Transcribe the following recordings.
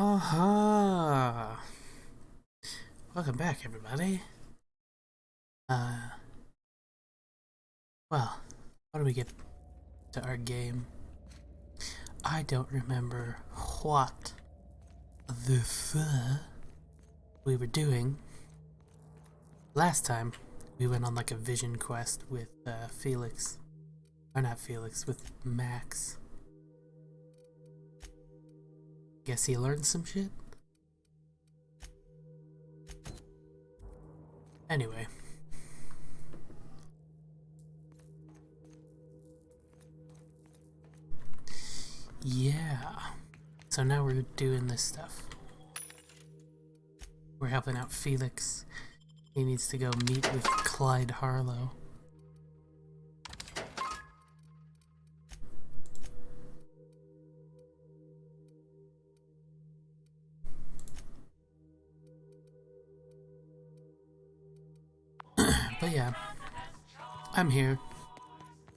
Uh-huh. Welcome back, everybody. Well, how do we get to our game? I don't remember what the fuck we were doing. Last time, we went on like a vision quest with Felix. Or not Felix, with Max. Guess he learned some shit? Anyway. Yeah. So now we're doing this stuff. We're helping out Felix. He needs to go meet with Clyde Harlow. But yeah, I'm here.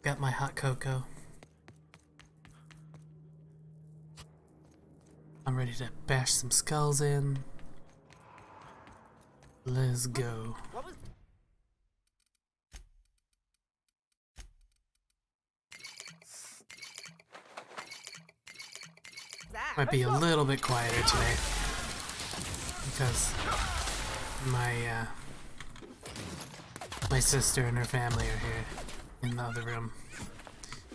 Got my hot cocoa. I'm ready to bash some skulls in. Let's go. Might be a little bit quieter today because my sister and her family are here in the other room.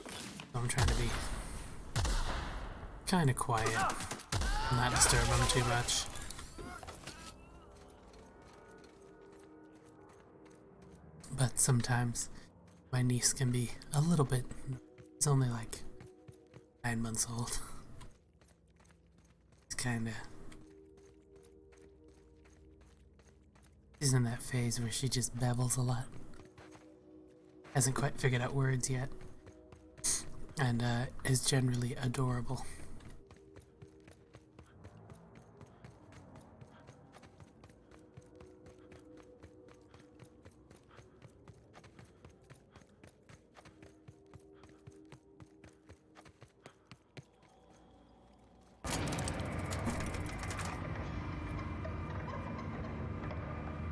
So I'm trying to be kind of quiet, not disturb them too much. But sometimes my niece can be a little bit. It's only like 9 months old. It's kinda. She's in that phase where she just babbles a lot. Hasn't quite figured out words yet. And is generally adorable.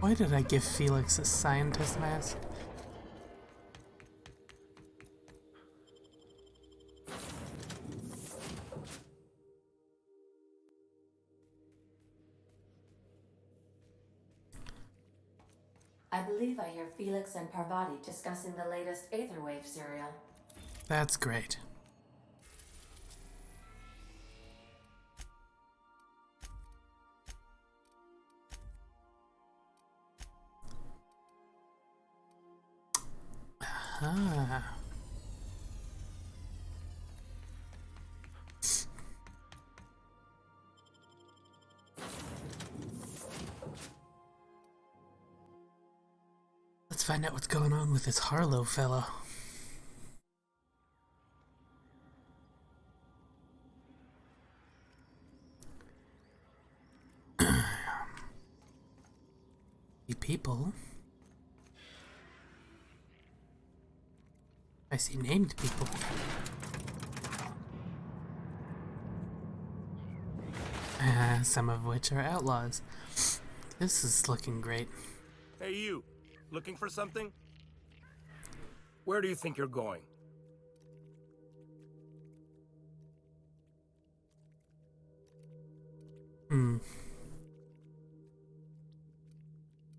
Why did I give Felix a scientist mask? I believe I hear Felix and Parvati discussing the latest Aetherwave serial. That's great. Ah. Let's find out what's going on with this Harlow fellow. The people. I see named people. Some of which are outlaws. This is looking great. Hey you, looking for something? Where do you think you're going?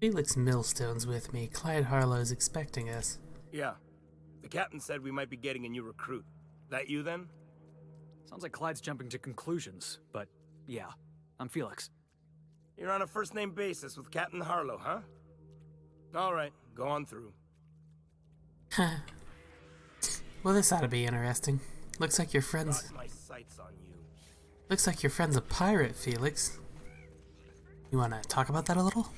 Felix Millstone's with me. Clyde Harlow's expecting us. Yeah. The captain said we might be getting a new recruit. That you then? Sounds like Clyde's jumping to conclusions, but yeah, I'm Felix. You're on a first-name basis with Captain Harlow, huh? All right, go on through. Well, this ought to be interesting. Looks like your friend's. Got my sights on you. Looks like your friend's a pirate, Felix. You want to talk about that a little?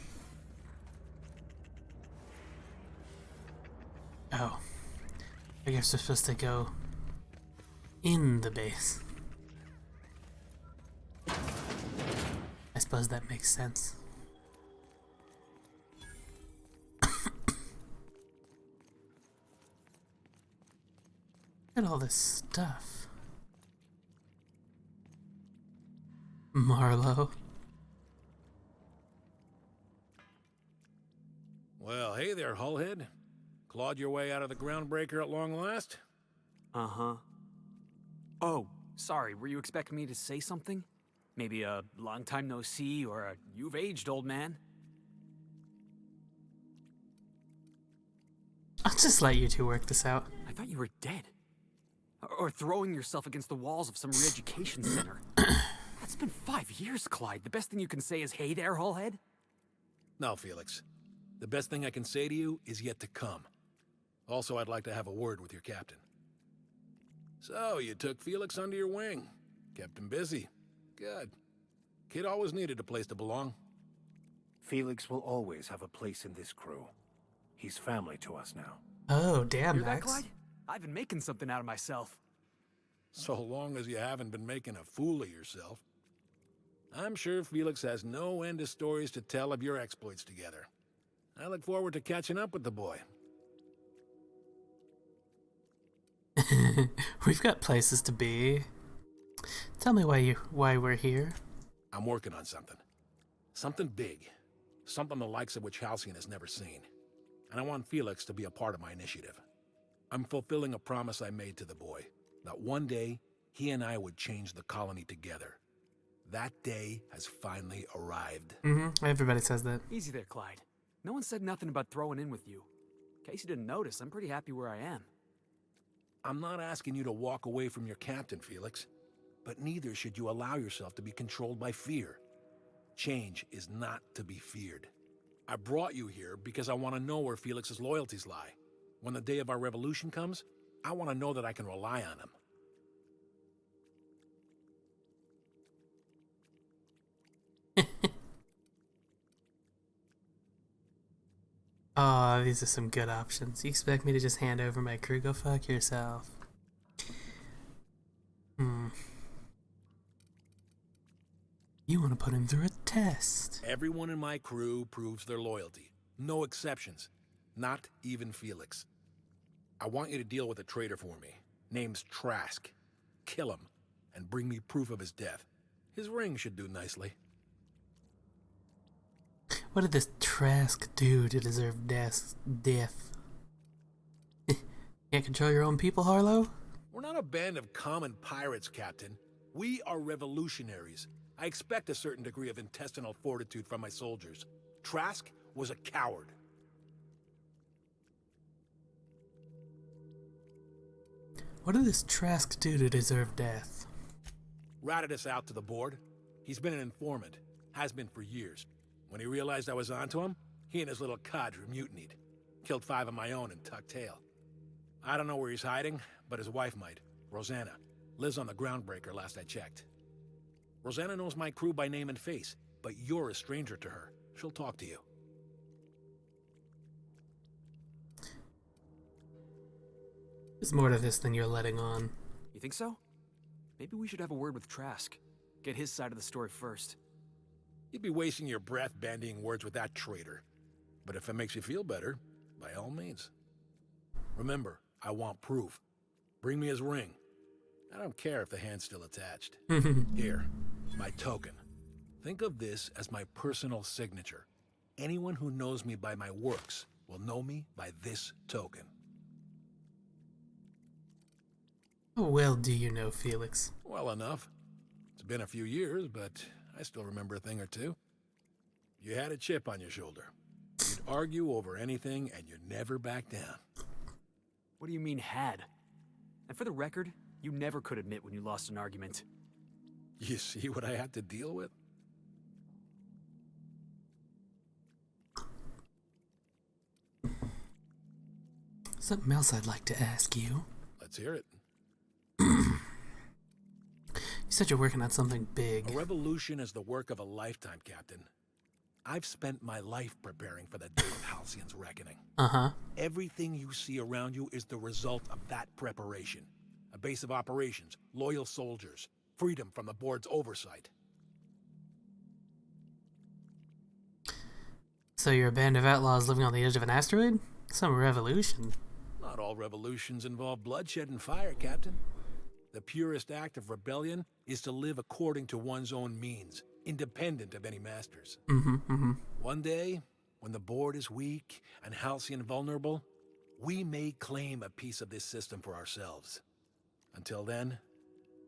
Oh. I guess we're supposed to go in the base. I suppose that makes sense. Look at all this stuff. Marlowe. Well, hey there, Hullhead. Clawed your way out of the Groundbreaker at long last? Uh-huh. Oh, sorry, were you expecting me to say something? Maybe a long time no see, or a you've aged, old man? I'll just let you two work this out. I thought you were dead. Or throwing yourself against the walls of some re-education center. That's been 5 years, Clyde. The best thing you can say is, hey there, Hullhead? No, Felix. The best thing I can say to you is yet to come. Also, I'd like to have a word with your captain. So, you took Felix under your wing. Kept him busy. Good. Kid always needed a place to belong. Felix will always have a place in this crew. He's family to us now. Oh, damn, Hear that, Max. Clyde? I've been making something out of myself. So long as you haven't been making a fool of yourself. I'm sure Felix has no end of stories to tell of your exploits together. I look forward to catching up with the boy. We've got places to be. Tell me why we're here. I'm working on something. Something big. Something the likes of which Halcyon has never seen. And I want Felix to be a part of my initiative. I'm fulfilling a promise I made to the boy, that one day he and I would change the colony together. That day has finally arrived. Everybody says that. Easy there, Clyde. No one said nothing about throwing in with you. In case you didn't notice, I'm pretty happy where I am. I'm not asking you to walk away from your captain, Felix, but neither should you allow yourself to be controlled by fear. Change is not to be feared. I brought you here because I want to know where Felix's loyalties lie. When the day of our revolution comes, I want to know that I can rely on him. Oh, these are some good options. You expect me to just hand over my crew? Go fuck yourself. You want to put him through a test. Everyone in my crew proves their loyalty. No exceptions. Not even Felix. I want you to deal with a traitor for me. Name's Trask. Kill him, and bring me proof of his death. His ring should do nicely. What did this Trask do to deserve death? Can't control your own people, Harlow? We're not a band of common pirates, Captain. We are revolutionaries. I expect a certain degree of intestinal fortitude from my soldiers. Trask was a coward. What did this Trask do to deserve death? Ratted us out to the board. He's been an informant. Has been for years. When he realized I was onto him, he and his little cadre mutinied. Killed 5 of my own and tucked tail. I don't know where he's hiding, but his wife might. Rosanna. Lives on the Groundbreaker last I checked. Rosanna knows my crew by name and face, but you're a stranger to her. She'll talk to you. There's more to this than you're letting on. You think so? Maybe we should have a word with Trask. Get his side of the story first. You'd be wasting your breath bandying words with that traitor. But if it makes you feel better, by all means. Remember, I want proof. Bring me his ring. I don't care if the hand's still attached. Here, my token. Think of this as my personal signature. Anyone who knows me by my works will know me by this token. How well do you know Felix? Well enough. It's been a few years, but I still remember a thing or two. You had a chip on your shoulder. You'd argue over anything, and you never back down. What do you mean, had? And for the record, you never could admit when you lost an argument. You see what I had to deal with? Something else I'd like to ask you. Let's hear it. You said you're working on something big. A revolution is the work of a lifetime, Captain. I've spent my life preparing for the day of Halcyon's reckoning. Everything you see around you is the result of that preparation. A base of operations, loyal soldiers, freedom from the board's oversight. So you're a band of outlaws living on the edge of an asteroid? Some revolution. Not all revolutions involve bloodshed and fire, Captain. The purest act of rebellion is to live according to one's own means, independent of any masters. One day, when the board is weak and Halcyon vulnerable, we may claim a piece of this system for ourselves. Until then,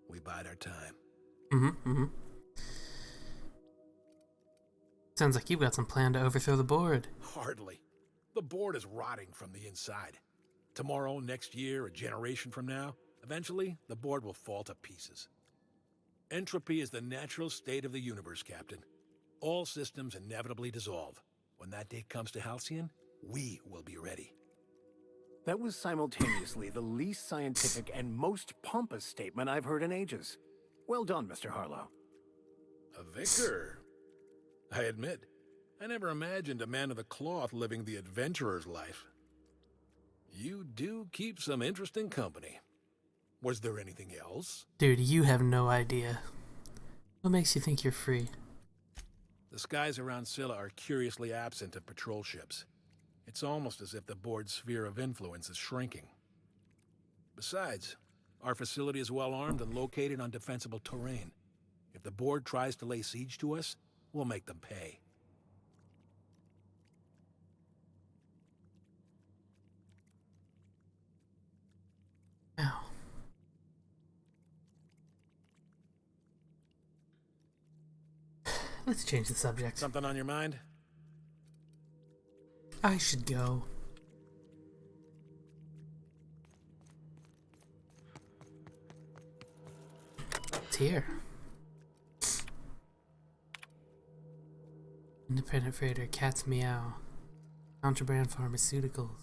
we bide our time. Sounds like you've got some plan to overthrow the board. Hardly. The board is rotting from the inside. Tomorrow, next year, a generation from now, eventually, the board will fall to pieces. Entropy is the natural state of the universe, Captain. All systems inevitably dissolve. When that day comes to Halcyon, we will be ready. That was simultaneously the least scientific and most pompous statement I've heard in ages. Well done, Mr. Harlow. A vicar. I admit, I never imagined a man of the cloth living the adventurer's life. You do keep some interesting company. Was there anything else? Dude, you have no idea. What makes you think you're free? The skies around Scylla are curiously absent of patrol ships. It's almost as if the board's sphere of influence is shrinking. Besides, our facility is well armed and located on defensible terrain. If the board tries to lay siege to us, we'll make them pay. Ow. Let's change the subject. Something on your mind? I should go. It's here. Independent freighter, cat's meow. Contraband pharmaceuticals.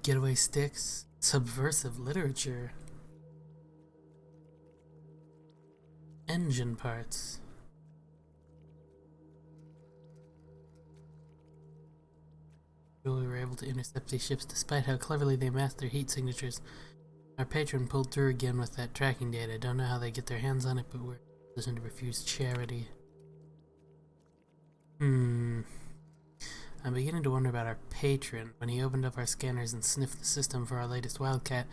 Getaway sticks. Subversive literature. Engine parts. We were able to intercept these ships despite how cleverly they masked their heat signatures. Our patron pulled through again with that tracking data. Don't know how they get their hands on it, but we're in a position to refuse charity. I'm beginning to wonder about our patron. When he opened up our scanners and sniffed the system for our latest Wildcat,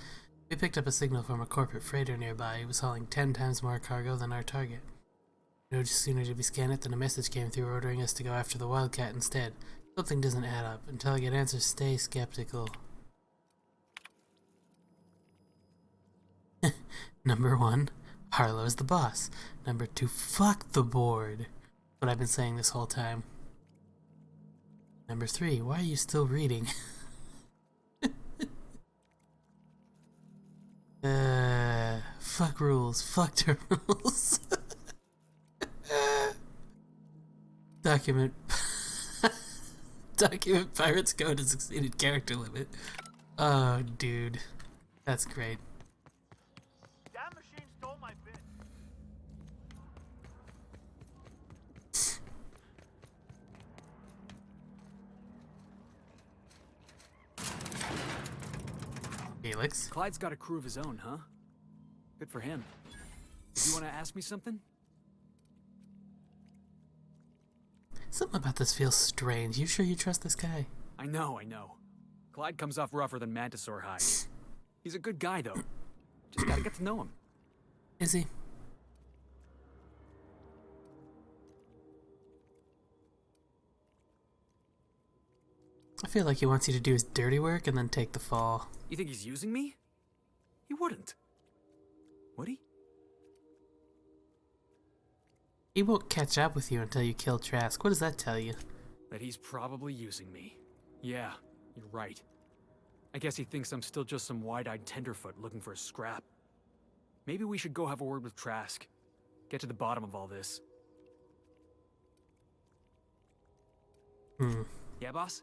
we picked up a signal from a corporate freighter nearby. He was hauling 10 times more cargo than our target. No sooner did we scan it than a message came through ordering us to go after the Wildcat instead. Something doesn't add up. Until I get answers, stay skeptical. Number 1, Harlow's the boss. Number 2, fuck the board. What I've been saying this whole time. Number 3, why are you still reading? Fuck rules. Fuck terminals. Document Pirates Code has exceeded character limit. Oh, dude. That's great. That machine stole my bit. Felix? Clyde's got a crew of his own, huh? Good for him. Do you want to ask me something? Something about this feels strange. You sure you trust this guy? I know. Clyde comes off rougher than Mantisaur hide. He's a good guy, though. Just gotta get to know him. Is he? I feel like he wants you to do his dirty work and then take the fall. You think he's using me? He wouldn't. Would he? He won't catch up with you until you kill Trask. What does that tell you? That he's probably using me. Yeah, you're right. I guess he thinks I'm still just some wide-eyed tenderfoot looking for a scrap. Maybe we should go have a word with Trask. Get to the bottom of all this. Yeah, boss?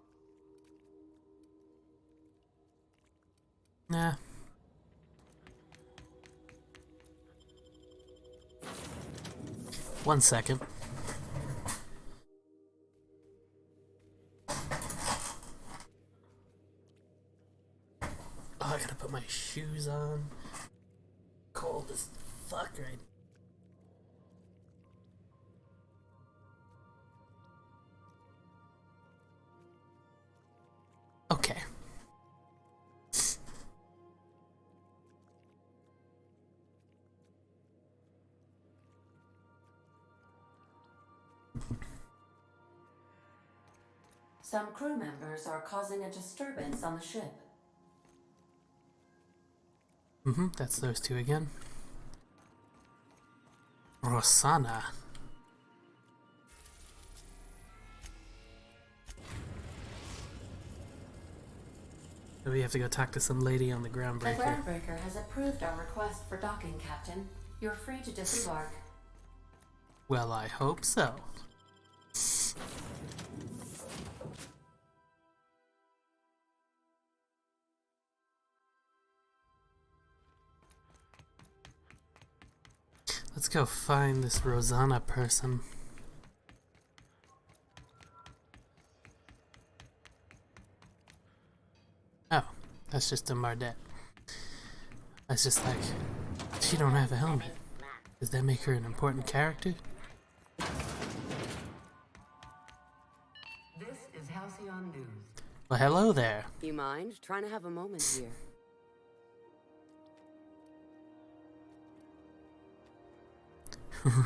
Nah. One second. Oh, I gotta put my shoes on. Cold as fuck right now. Okay. Some crew members are causing a disturbance on the ship. That's those two again. Rosanna. So we have to go talk to some lady on the The groundbreaker. groundbreaker has approved our request for docking, Captain. You're free to disembark. Well, I hope so. Let's go find this Rosanna person. Oh, that's just a Mardette. That's just like, she don't have a helmet. Does that make her an important character? This is Halcyon News. Well, hello there. You mind trying to have a moment here?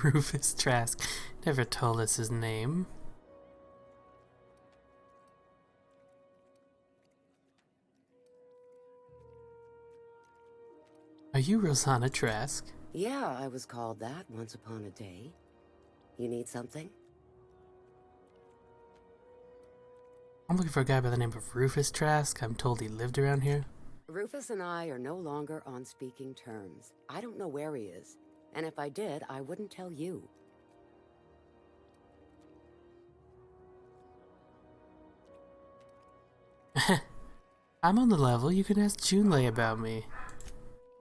Rufus Trask never told us his name. Are you Rosanna Trask? Yeah, I was called that once upon a day. You need something? I'm looking for a guy by the name of Rufus Trask. I'm told he lived around here. Rufus and I are no longer on speaking terms. I don't know where he is. And if I did, I wouldn't tell you. I'm on the level. You can ask Junlei about me.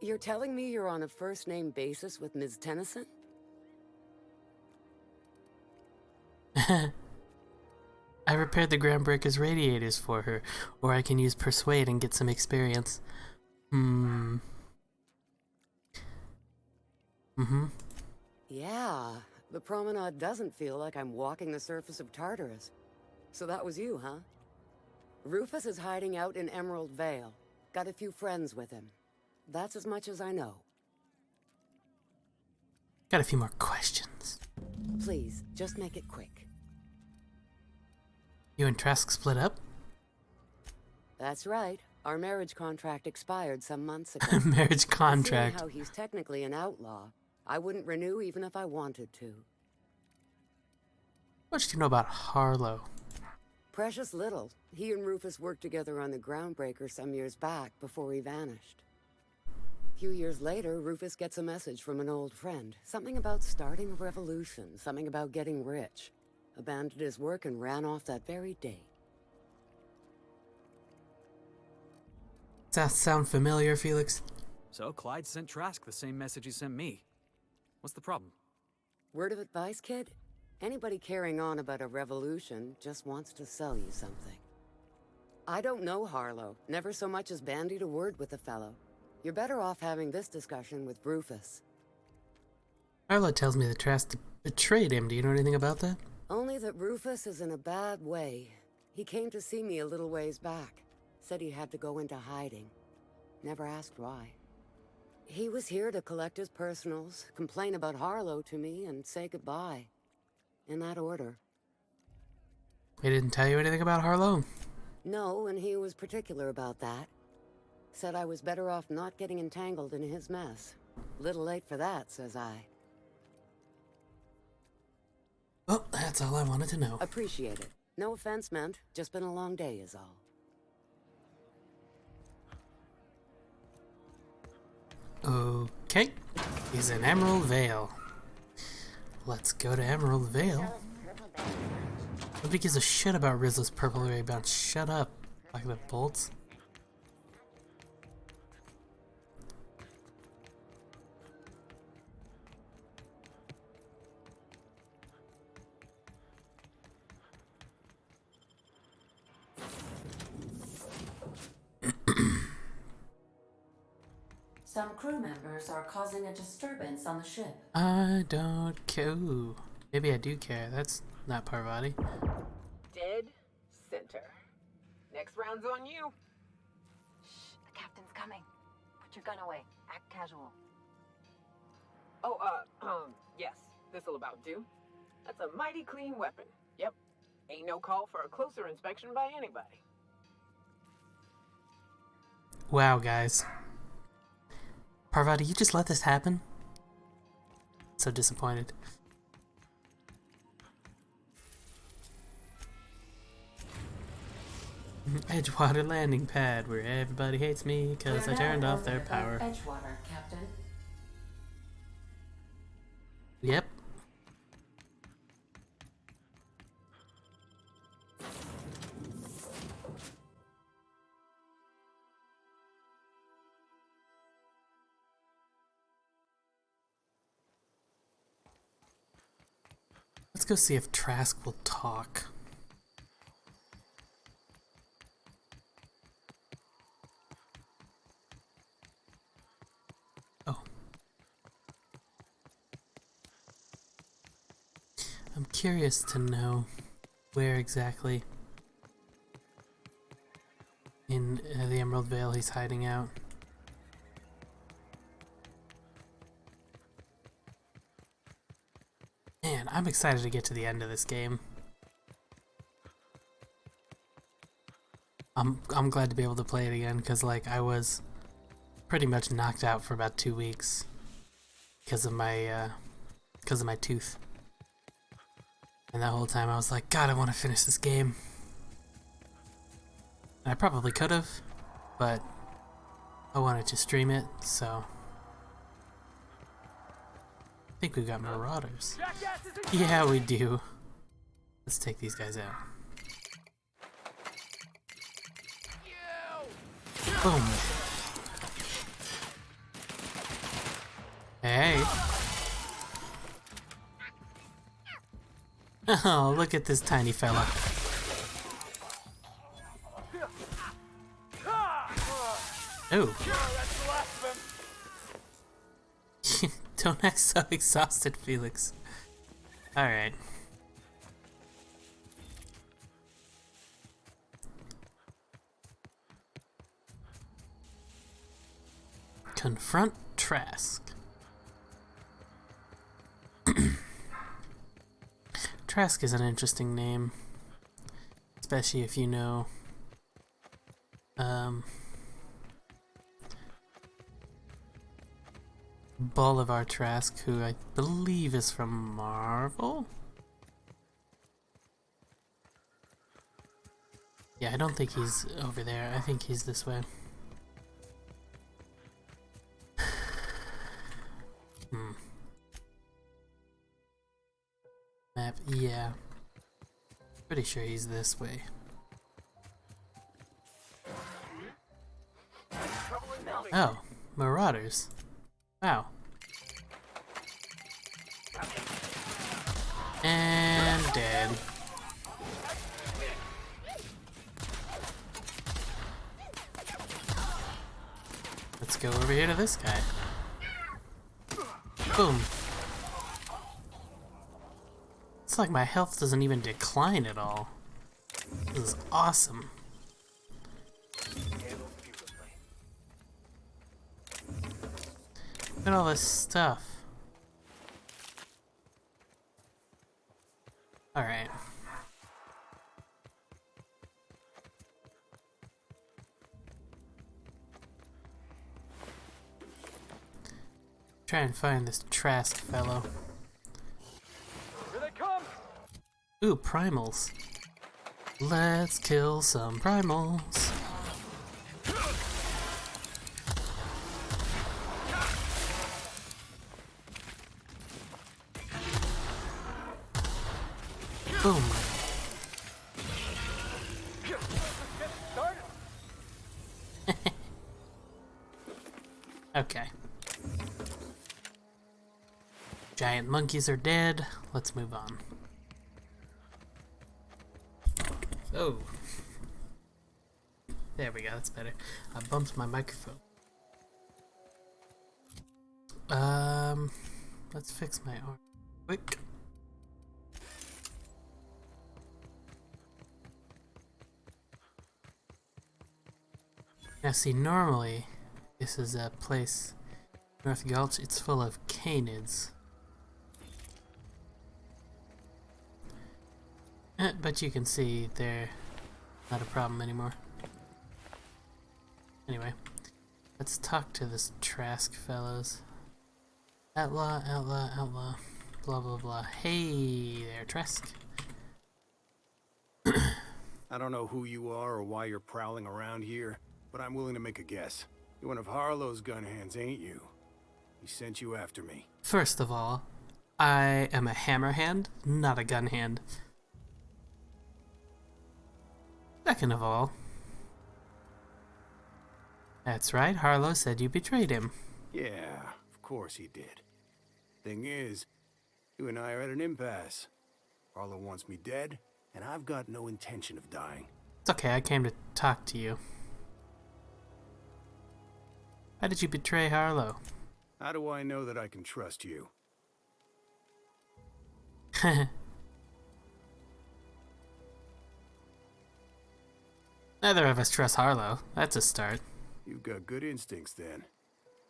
You're telling me you're on a first-name basis with Ms. Tennyson? I repaired the groundbreaker's radiators for her, or I can use Persuade and get some experience. Yeah, the promenade doesn't feel like I'm walking the surface of Tartarus. So that was you, huh? Rufus is hiding out in Emerald Vale. Got a few friends with him. That's as much as I know. Got a few more questions. Please, just make it quick. You and Trask split up? That's right. Our marriage contract expired some months ago. Marriage contract. Seeing how he's technically an outlaw, I wouldn't renew even if I wanted to. What do you know about Harlow? Precious little. He and Rufus worked together on the Groundbreaker some years back before he vanished. A few years later, Rufus gets a message from an old friend. Something about starting a revolution, something about getting rich. Abandoned his work and ran off that very day. Does that sound familiar, Felix? So Clyde sent Trask the same message he sent me. What's the problem? Word of advice, kid? Anybody carrying on about a revolution just wants to sell you something. I don't know Harlow. Never so much as bandied a word with the fellow. You're better off having this discussion with Rufus. Harlow tells me that Trask betrayed him. Do you know anything about that? Only that Rufus is in a bad way. He came to see me a little ways back. Said he had to go into hiding. Never asked why. He was here to collect his personals, complain about Harlow to me, and say goodbye. In that order. He didn't tell you anything about Harlow? No, and he was particular about that. Said I was better off not getting entangled in his mess. Little late for that, says I. Well, that's all I wanted to know. Appreciate it. No offense meant. Just been a long day is all. Okay. He's in Emerald Vale. Let's go to Emerald Vale. Nobody gives a shit about Rizzo's purple Ray-Bound. Shut up. Like the bolts. Some crew members are causing a disturbance on the ship. I don't care. Ooh, maybe I do care. That's not Parvati. Dead center. Next round's on you. Shh, the captain's coming. Put your gun away. Act casual. Oh, yes. This'll about do. That's a mighty clean weapon. Yep. Ain't no call for a closer inspection by anybody. Wow, guys. Parvati, you just let this happen? So disappointed. Edgewater landing pad, where everybody hates me because I We're now turned off their orbit above power. Edgewater, Captain. Yep. Let's go see if Trask will talk. Oh. I'm curious to know where exactly in the Emerald Vale he's hiding out. Man, I'm excited to get to the end of this game. I'm glad to be able to play it again because like I was pretty much knocked out for about 2 weeks because of my tooth. And that whole time I was like, God, I want to finish this game. And I probably could have, but I wanted to stream it, so I think we've got Marauders. Yeah, we do. Let's take these guys out. Boom. Hey. Oh, look at this tiny fella. Oh. Don't act so exhausted, Felix. Alright. Confront Trask. Trask is an interesting name, especially if you know Bolivar Trask, who I believe is from Marvel? Yeah, I don't think he's over there. I think he's this way. Map, yeah. Pretty sure he's this way. Oh, Marauders. Wow. And dead. Let's go over here to this guy. Boom. It's like my health doesn't even decline at all. This is awesome. Look at all this stuff. Alright. Try and find this Trask fellow. Here they come! Ooh, primals. Let's kill some primals. Boom. Okay. Giant monkeys are dead. Let's move on. Oh. There we go, that's better. I bumped my microphone. Let's fix my arm quick. Now see, normally this is a place, North Gulch, it's full of canids. But you can see they're not a problem anymore. Anyway, let's talk to this Trask fellows. Outlaw, outlaw, outlaw. Blah, blah, blah. Hey there, Trask. I don't know who you are or why you're prowling around here, but I'm willing to make a guess. You're one of Harlow's gun hands, ain't you? He sent you after me. First of all, I am a hammer hand, not a gun hand. Second of all, that's right, Harlow said you betrayed him. Yeah, of course he did. Thing is, you and I are at an impasse. Harlow wants me dead, and I've got no intention of dying. It's okay, I came to talk to you. Why did you betray Harlow? How do I know that I can trust you? Neither of us trust Harlow. That's a start. You've got good instincts then.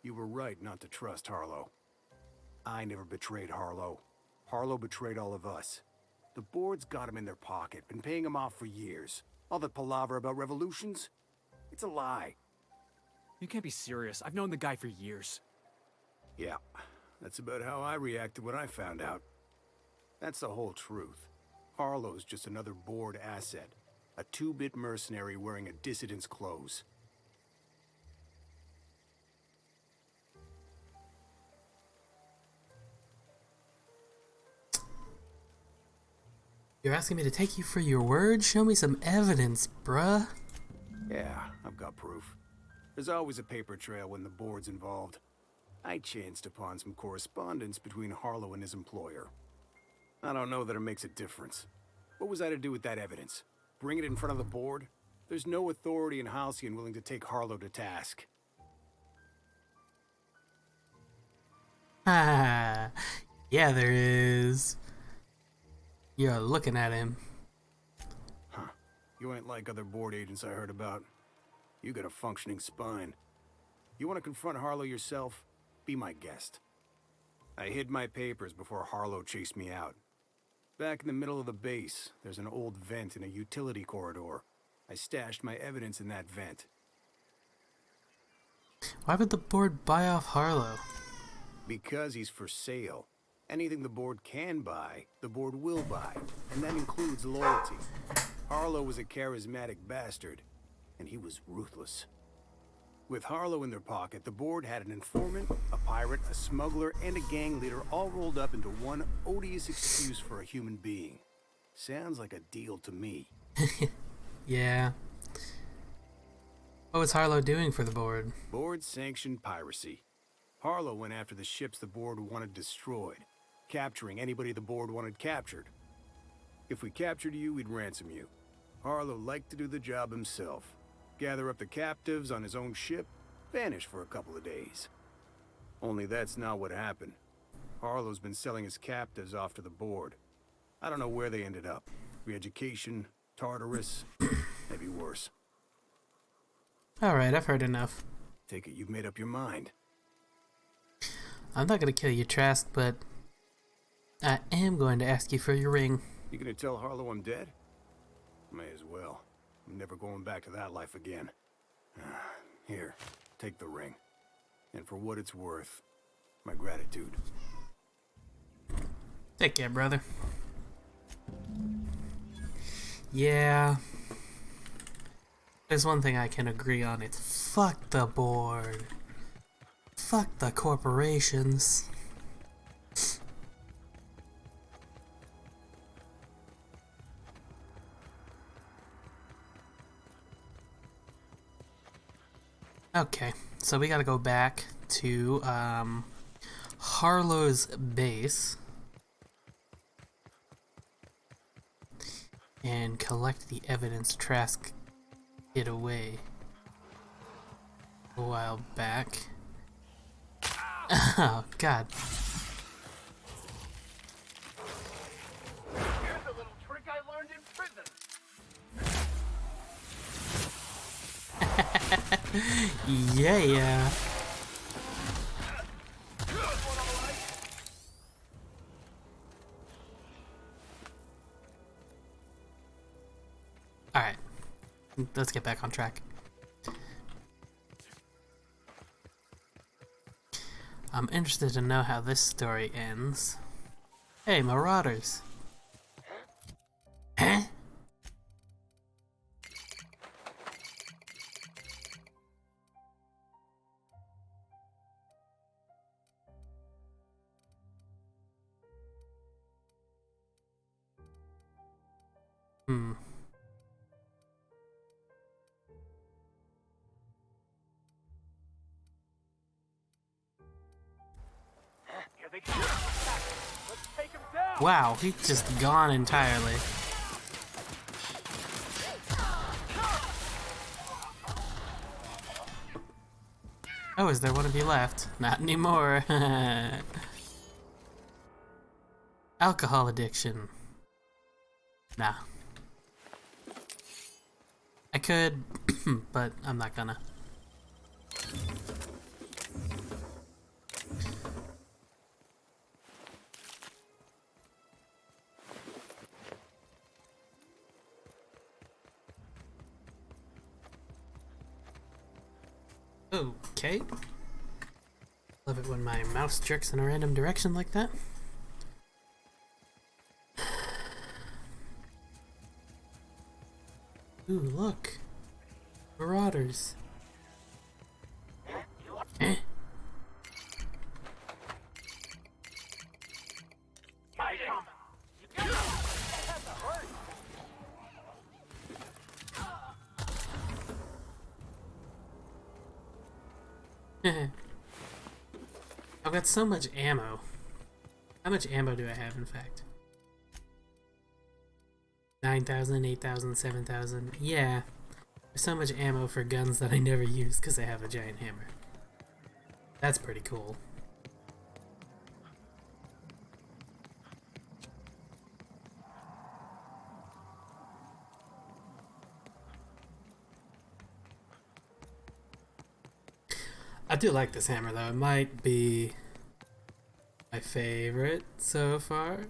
You were right not to trust Harlow. I never betrayed Harlow. Harlow betrayed all of us. The board's got him in their pocket, been paying him off for years. All that palaver about revolutions? It's a lie. You can't be serious. I've known the guy for years. Yeah, that's about how I reacted when I found out. That's the whole truth. Harlow's just another board asset. A two-bit mercenary wearing a dissident's clothes. You're asking me to take you for your word? Show me some evidence, bruh. Yeah, I've got proof. There's always a paper trail when the board's involved. I chanced upon some correspondence between Harlow and his employer. I don't know that it makes a difference. What was I to do with that evidence? Bring it in front of the board? There's no authority in Halcyon willing to take Harlow to task. Ah, yeah, there is. You're looking at him. Huh. You ain't like other board agents I heard about. You got a functioning spine. You want to confront Harlow yourself? Be my guest. I hid my papers before Harlow chased me out. Back in the middle of the base, there's an old vent in a utility corridor. I stashed my evidence in that vent. Why would the board buy off Harlow? Because he's for sale. Anything the board can buy, the board will buy, and that includes loyalty. Harlow was a charismatic bastard, and he was ruthless. With Harlow in their pocket, the board had an informant, a pirate, a smuggler, and a gang leader all rolled up into one odious excuse for a human being. Sounds like a deal to me. Yeah. What was Harlow doing for the board? Board-sanctioned piracy. Harlow went after the ships the board wanted destroyed, capturing anybody the board wanted captured. If we captured you, we'd ransom you. Harlow liked to do the job himself. Gather up the captives on his own ship, vanish for a couple of days. Only that's not what happened. Harlow's been selling his captives off to the board. I don't know where they ended up. Re-education, Tartarus, maybe worse. Alright, I've heard enough. Take it you've made up your mind. I'm not gonna kill you, Trask, but I am going to ask you for your ring. You gonna tell Harlow I'm dead? May as well. I'm never going back to that life again. Here, take the ring. And for what it's worth, my gratitude. Take care, brother. Yeah. There's one thing I can agree on. It's fuck the board. Fuck the corporations. Okay, so we gotta go back to Harlow's base and collect the evidence Trask hid away a while back. Oh, God. Here's a little trick I learned in prison. Yeah. let's get back on track. I'm interested to know how this story ends. Hey, marauders. Huh? Hmm. Here they come. Let's take him down. Wow, he's just gone entirely. Oh, is there one of you left? Not anymore. Alcohol addiction. Nah. I could, but I'm not gonna. Okay. Love it when my mouse jerks in a random direction like that. Ooh, look. Marauders. Eh? I've got so much ammo. How much ammo do I have, in fact? 9,000, 8,000, 7,000. Yeah. There's so much ammo for guns that I never use because I have a giant hammer. That's pretty cool. I do like this hammer though. It might be my favorite so far.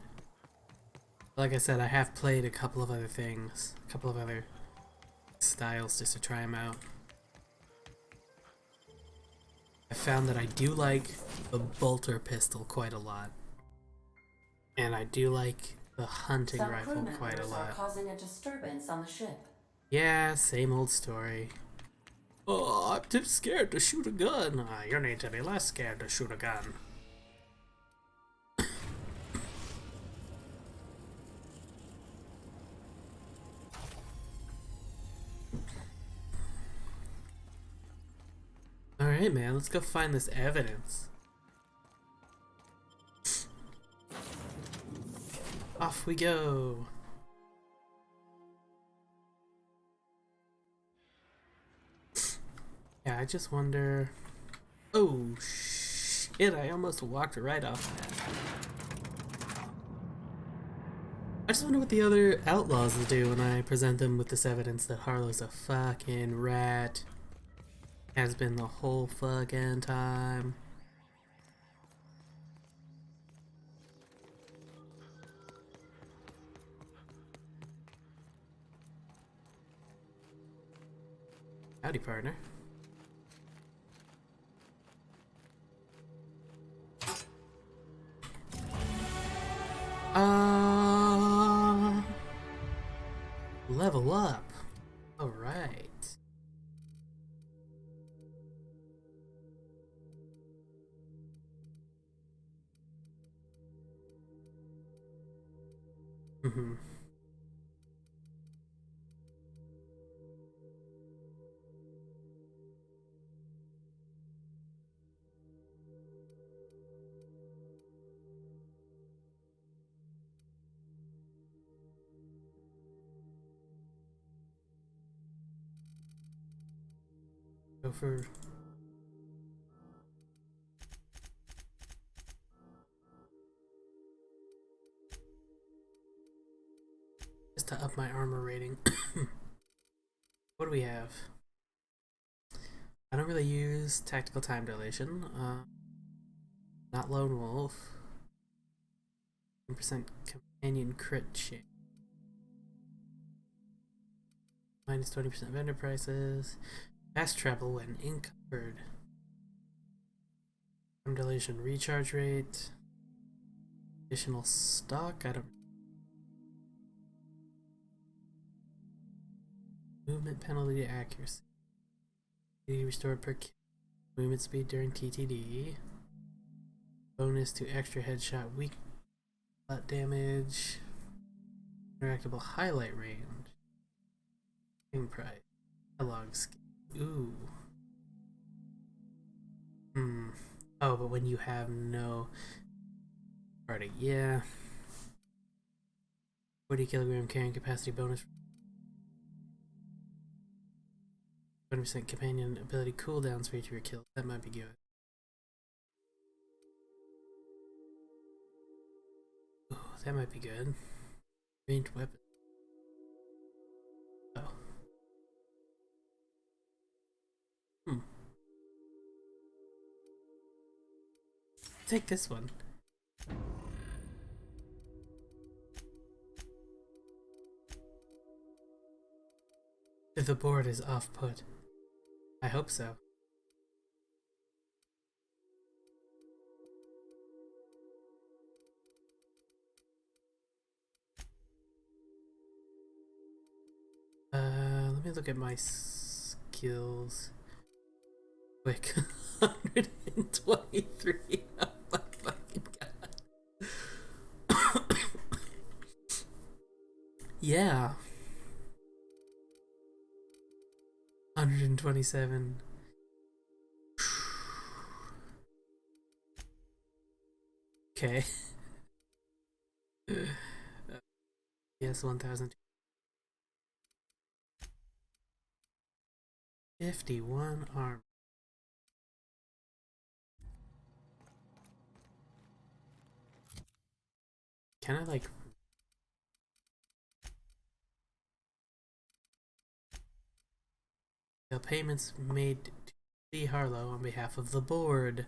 Like I said, I have played a couple of other things, a couple of other styles just to try them out. I found that I do like the bolter pistol quite a lot. And I do like the hunting Some rifle crew quite a members are lot. causing a disturbance on the ship. Yeah, same old story. Oh, I'm too scared to shoot a gun. You need to be less scared to shoot a gun. Alright, man, let's go find this evidence. Off we go. Yeah, I just wonder... Oh, shit, I almost walked right off that. I just wonder what the other outlaws will do when I present them with this evidence that Harlow's a fucking rat. Has been the whole fucking time. Howdy, partner. Level up. All right. Mm-hmm. Go for... Just to up my armor rating. What do we have? I don't really use tactical time dilation. Not lone wolf. 10% companion crit chance. Minus 20% vendor prices. Fast travel when encumbered. Undulation recharge rate. Additional stock. I don't. Movement penalty to accuracy. Restored per kill. Movement speed during TTD. Bonus to extra headshot weak flat damage. Interactable highlight range. Same price. Dialogue skill. Ooh. Oh, but when you have no party, yeah. 40 kilogram carrying capacity bonus. 20% companion ability cooldowns for each of your kills. That might be good. Ooh, that might be good. Ranged weapon. Oh. Take this one. If the board is off put. I hope so. Let me look at my skills. Quick. 123. Oh my fucking god. Yeah. 127. Okay. Yes, 1,000. 51 arm. Can I like the payments made to C. Harlow on behalf of the board?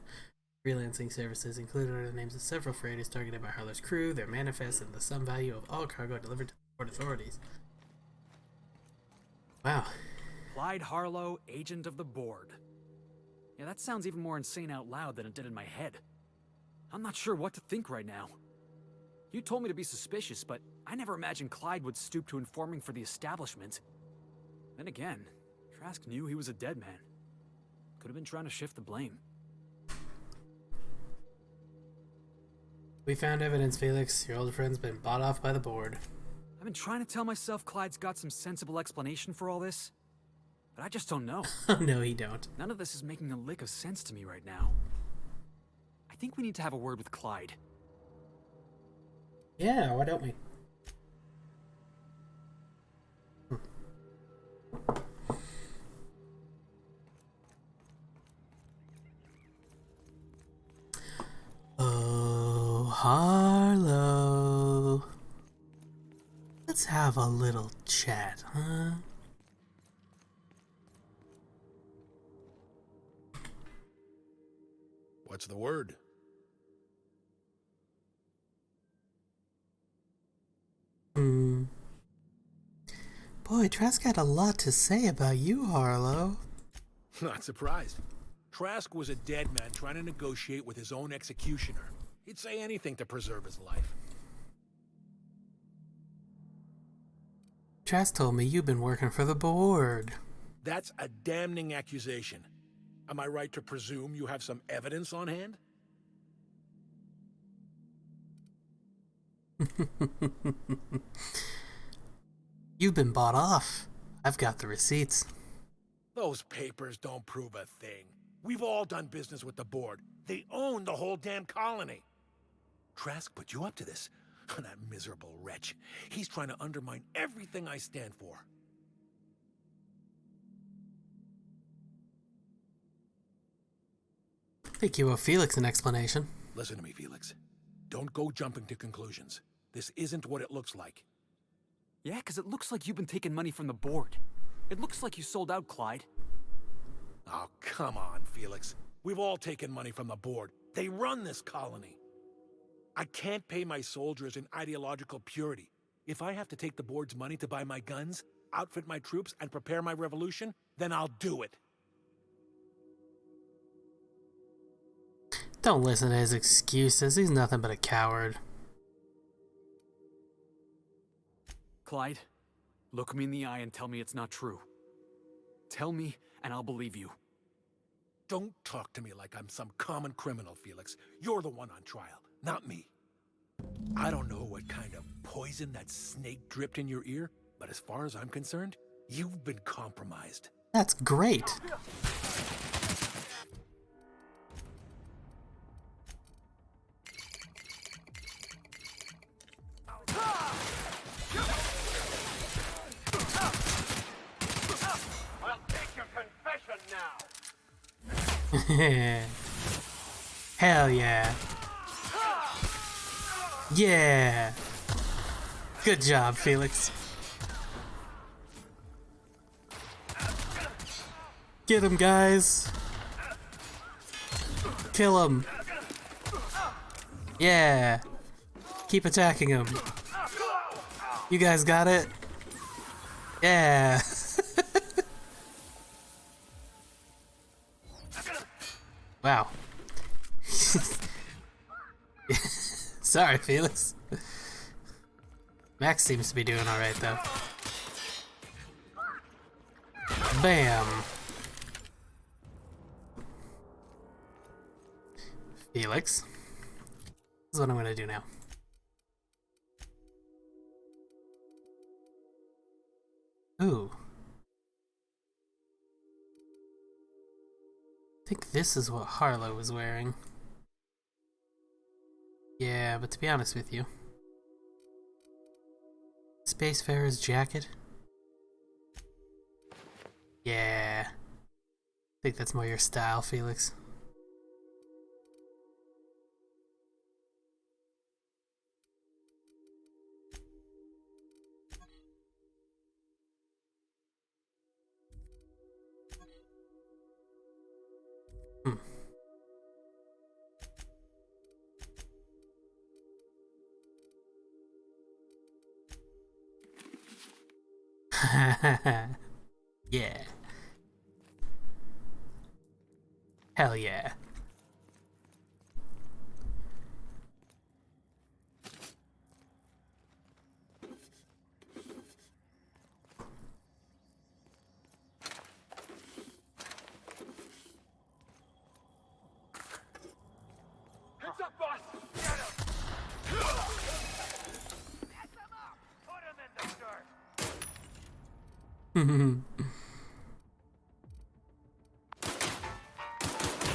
Freelancing services included are the names of several freighters targeted by Harlow's crew, their manifests, and the sum value of all cargo delivered to the port authorities. Wow. Clyde Harlow, agent of the board. Yeah, that sounds even more insane out loud than it did in my head. I'm not sure what to think right now. You told me to be suspicious, but I never imagined Clyde would stoop to informing for the establishment. Then again, Trask knew he was a dead man. Could have been trying to shift the blame. We found evidence, Felix. Your old friend's been bought off by the board. I've been trying to tell myself Clyde's got some sensible explanation for all this, but I just don't know. No, he don't. None of this is making a lick of sense to me right now. I think we need to have a word with Clyde. Yeah, why don't we? Oh, Harlow. Let's have a little chat, huh? What's the word? Boy, Trask had a lot to say about you, Harlow. Not surprised. Trask was a dead man trying to negotiate with his own executioner. He'd say anything to preserve his life. Trask told me you've been working for the board. That's a damning accusation. Am I right to presume you have some evidence on hand? You've been bought off. I've got the receipts. Those papers don't prove a thing. We've all done business with the board. They own the whole damn colony. Trask put you up to this. That miserable wretch. He's trying to undermine everything I stand for. I think you owe Felix an explanation. Listen to me, Felix. Don't go jumping to conclusions. This isn't what it looks like. Yeah, because it looks like you've been taking money from the board. It looks like you sold out, Clyde. Oh, come on, Felix. We've all taken money from the board. They run this colony. I can't pay my soldiers in ideological purity. If I have to take the board's money to buy my guns, outfit my troops, and prepare my revolution, then I'll do it. Don't listen to his excuses. He's nothing but a coward. Clyde, look me in the eye and tell me it's not true. Tell me, and I'll believe you. Don't talk to me like I'm some common criminal, Felix. You're the one on trial, not me. I don't know what kind of poison that snake dripped in your ear, but as far as I'm concerned, you've been compromised. That's great. I'll take your confession now. Hell yeah. Yeah. Good job, Felix. Get him, guys. Kill him. Yeah. Keep attacking him. You guys got it? Yeah. Wow. Sorry, Felix. Max seems to be doing alright, though. Bam. Felix. This is what I'm gonna do now. Ooh. I think this is what Harlow was wearing. Yeah, but to be honest with you, Spacefarer's jacket? Yeah. I think that's more your style, Felix. Yeah. Hell yeah. Heads up, boss! Get him! Mess him up! Put him in the dirt!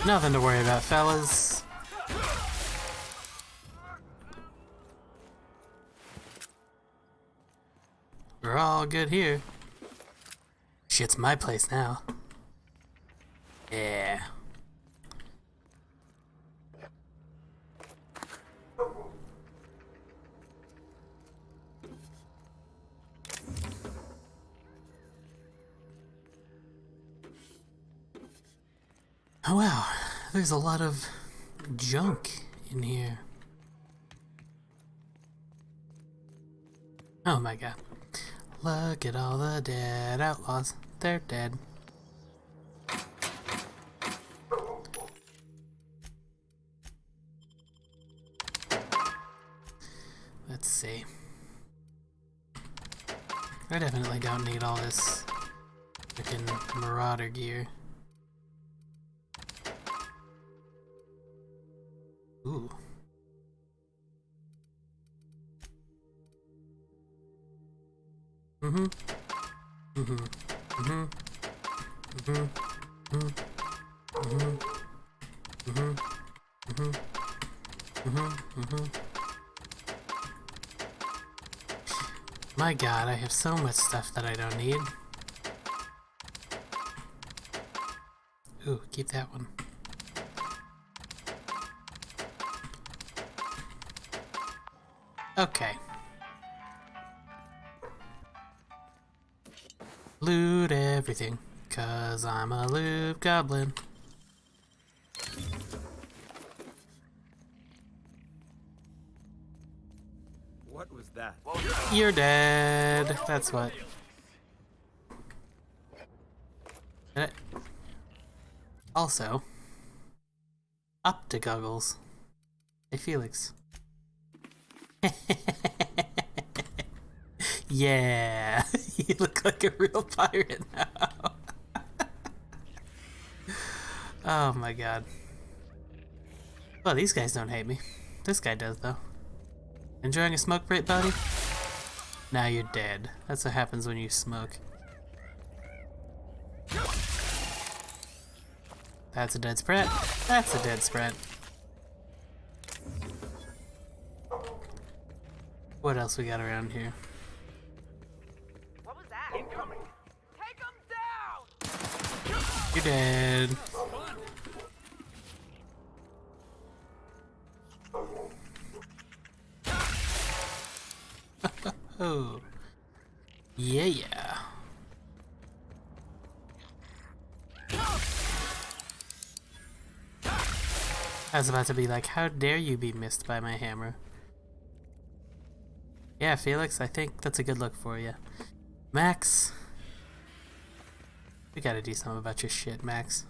Nothing to worry about, fellas. We're all good here. Shit's my place now. Yeah. Oh wow, there's a lot of junk in here. Oh my god. Look at all the dead outlaws. They're dead. Let's see. I definitely don't need all this freaking Marauder gear. Ooh. Mm-hmm. Mm-hmm. Mm-hmm. Mm-hmm. Mm-hmm. Mm-hmm. Mm-hmm. Mm-hmm. Mm-hmm. Mm-hmm. My god, I have so much stuff that I don't need. Ooh, keep that one. Okay. Loot everything, 'cause I'm a loot goblin. What was that? You're dead. That's what. Also, up to goggles. Hey, Felix. Yeah, you look like a real pirate now. Oh my god. Well, these guys don't hate me. This guy does, though. Enjoying a smoke break, buddy? Now you're dead. That's what happens when you smoke. That's a dead sprint. That's a dead sprint. What else we got around here? What was that? Incoming. Take him down! You're dead. Oh. Yeah, yeah. I was about to be like, how dare you be missed by my hammer? Yeah, Felix, I think that's a good look for you. Max. We gotta do something about your shit, Max.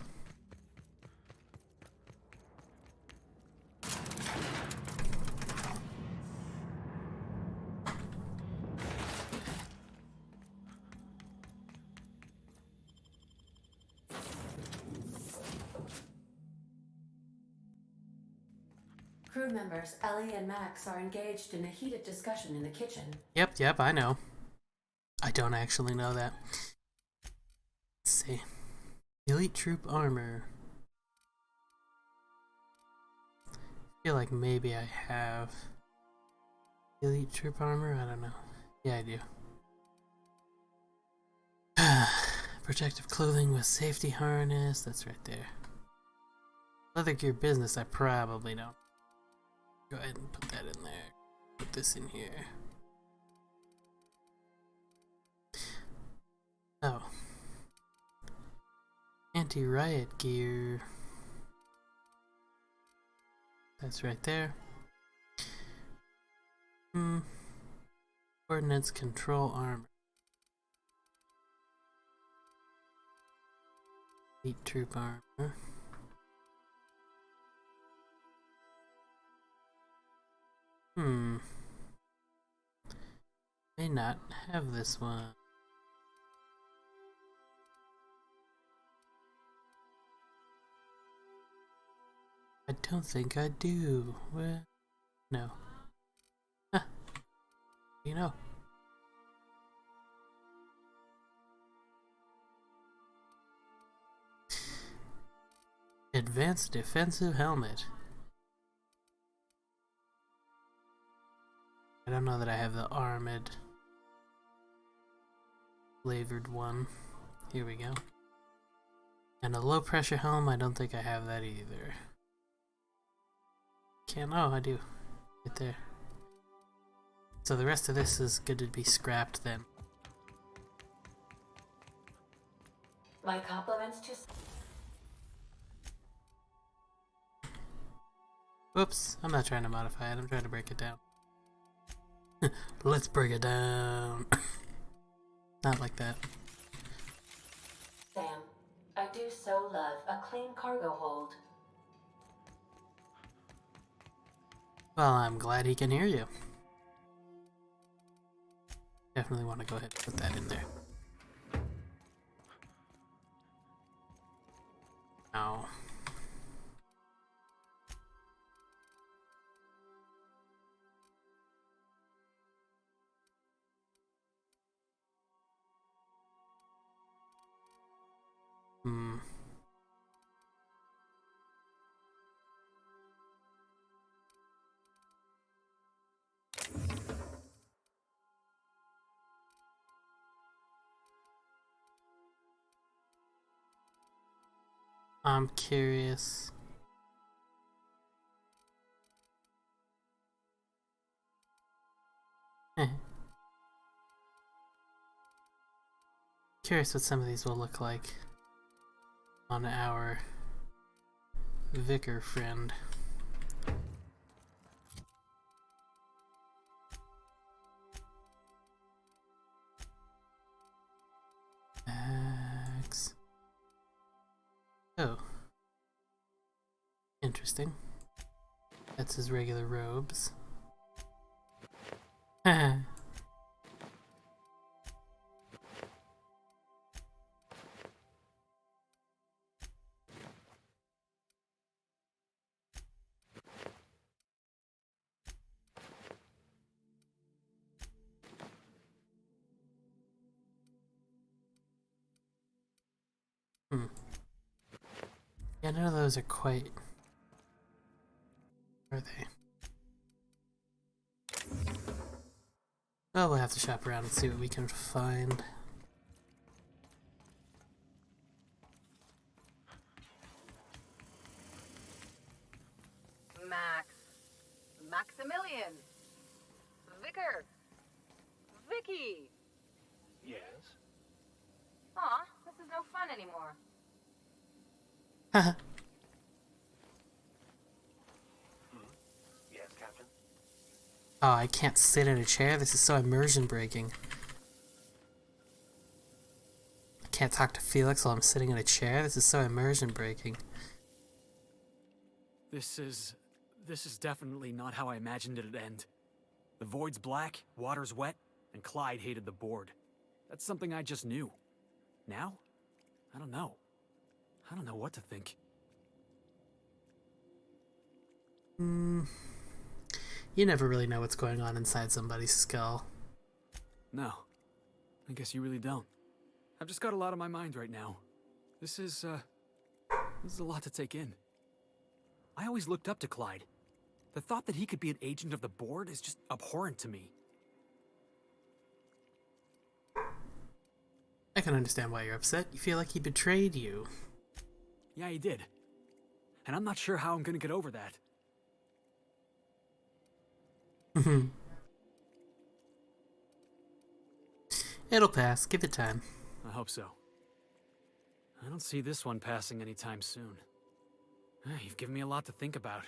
Crew members Ellie and Max are engaged in a heated discussion in the kitchen. Yep, I know. I don't actually know that. Let's see. Elite troop armor. I feel like maybe I have elite troop armor. I don't know. Yeah, I do. Protective clothing with safety harness. That's right there. Leather gear business. I probably don't. Go ahead and put that in there. Put this in here. Oh. Anti-riot gear. That's right there. Ordnance control armor. Elite troop armor. May not have this one. I don't think I do. Well, no. Huh. You know. Advanced defensive helmet. I don't know that I have the armored flavored one. Here we go. And a low pressure helm, I don't think I have that either. Oh, I do. Right there. So the rest of this is good to be scrapped then. My compliments to... Whoops, I'm not trying to modify it, I'm trying to break it down. Let's break it down. Not like that. Sam, I do so love a clean cargo hold. Well, I'm glad he can hear you. Definitely want to go ahead and put that in there. Now. I'm curious. Curious what some of these will look like on our vicar friend. Max. Oh, interesting. That's his regular robes. Haha. Yeah, none of those are quite... Are they? Well, we'll have to shop around and see what we can find. Max. Maximilian. Vicar. Vicky. Yes? Aw, this is no fun anymore. Haha. Yes, Captain? Oh, I can't sit in a chair? This is so immersion breaking. I can't talk to Felix while I'm sitting in a chair? This is so immersion breaking. This is definitely not how I imagined it'd end. The void's black, water's wet, and Clyde hated the board. That's something I just knew. Now? I don't know. I don't know what to think. You never really know what's going on inside somebody's skull. No. I guess you really don't. I've just got a lot on my mind right now. This is a lot to take in. I always looked up to Clyde. The thought that he could be an agent of the board is just abhorrent to me. I can understand why you're upset. You feel like he betrayed you. Yeah, he did. And I'm not sure how I'm gonna get over that. It'll pass. Give it time. I hope so. I don't see this one passing anytime soon. You've given me a lot to think about.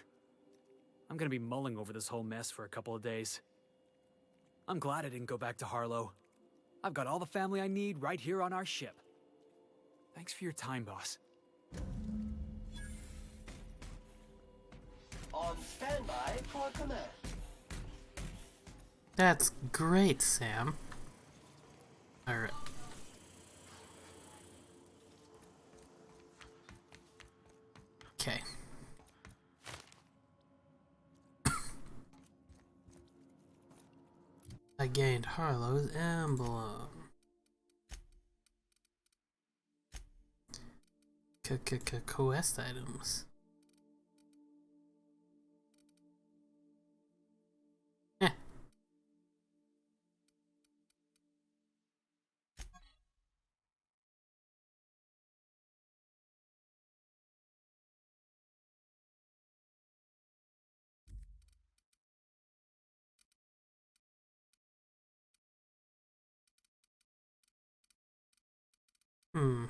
I'm gonna be mulling over this whole mess for a couple of days. I'm glad I didn't go back to Harlow. I've got all the family I need right here on our ship. Thanks for your time, boss. On standby for command. That's great, Sam. Alright. Okay. I gained Harlow's emblem. Quest items. Eh. Hmm.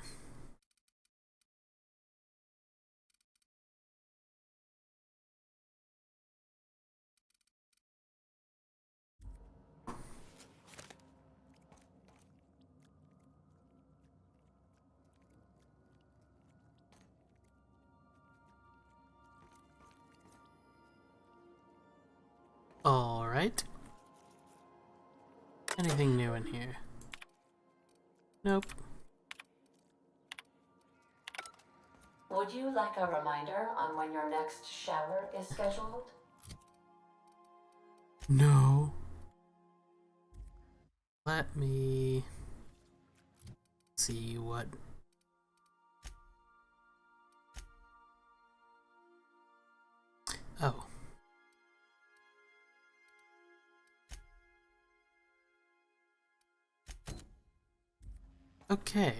All right. Anything new in here? Nope. Would you like a reminder on when your next shower is scheduled? No. Let me see what. Oh. Okay.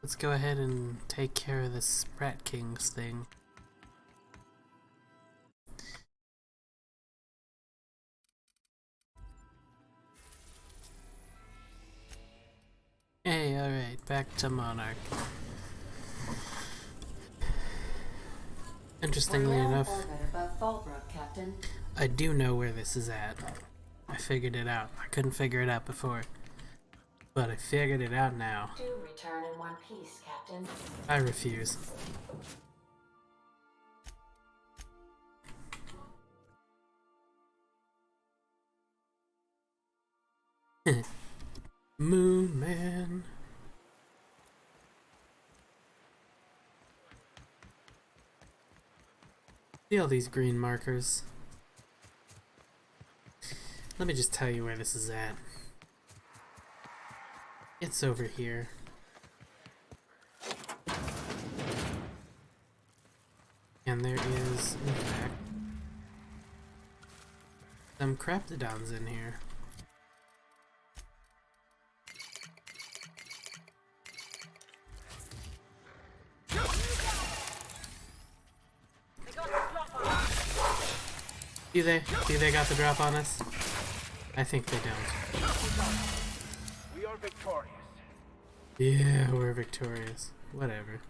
Let's go ahead and take care of this Rat Kings thing. Hey, alright, back to Monarch. Interestingly enough, Captain. I do know where this is at. I figured it out. I couldn't figure it out before. But I figured it out now. Do return in one piece, Captain. I refuse. Moon Man. See all these green markers? Let me just tell you where this is at. It's over here. And there is, in fact, some Craptodons in here. Do they got the drop on us? I think they don't. We are victorious. Yeah, we're victorious. Whatever.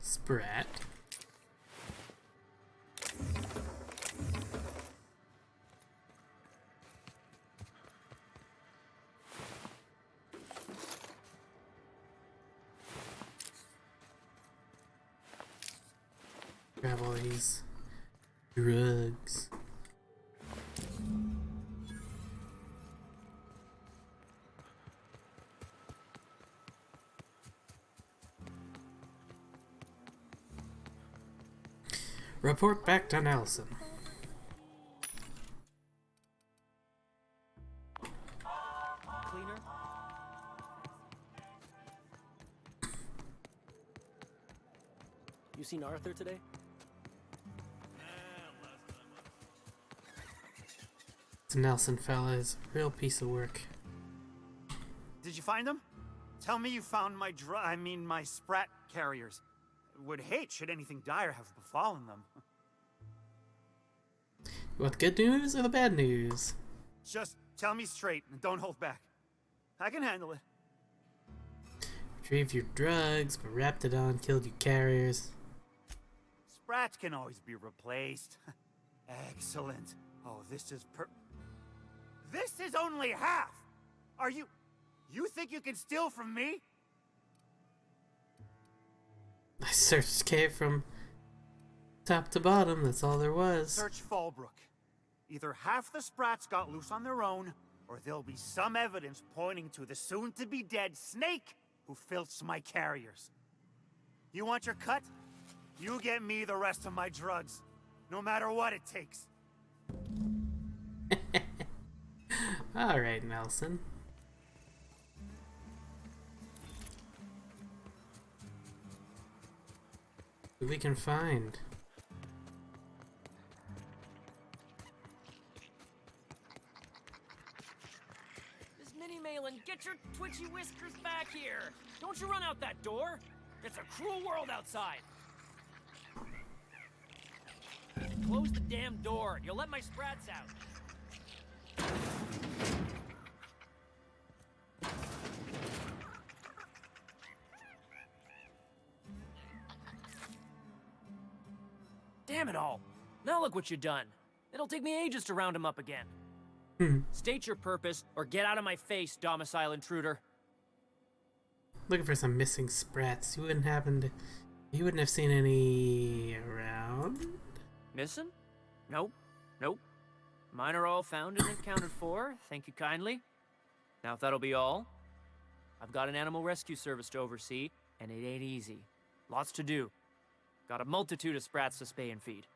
Sprat. Grab all these drugs. Report back to Nelson. Cleaner? You seen Arthur today? This Nelson fella is a real piece of work. Did you find them? Tell me you found my my sprat carriers. Would hate should anything dire have befallen them. You want the good news or the bad news? Just tell me straight and don't hold back. I can handle it. Retrieved your drugs, but Raptidon killed your carriers. Sprats can always be replaced. Excellent. Oh, this is This is only half! Are you think you can steal from me? I searched cave from top to bottom, that's all there was. Search Fallbrook. Either half the Sprats got loose on their own, or there'll be some evidence pointing to the soon-to-be-dead Snake who filched my carriers. You want your cut? You get me the rest of my drugs, no matter what it takes. Alright, Nelson. What we can find. Miss Minnie Malin, get your twitchy whiskers back here! Don't you run out that door! It's a cruel world outside! Close the damn door. You'll let my sprats out. Damn it all. Now look what you've done. It'll take me ages to round him up again. State your purpose, or get out of my face, domicile intruder. Looking for some missing sprats. You wouldn't have seen any around? Missing? Nope. Nope. Mine are all found and accounted for, thank you kindly. Now if that'll be all, I've got an animal rescue service to oversee, and it ain't easy. Lots to do. Got a multitude of sprats to spay and feed.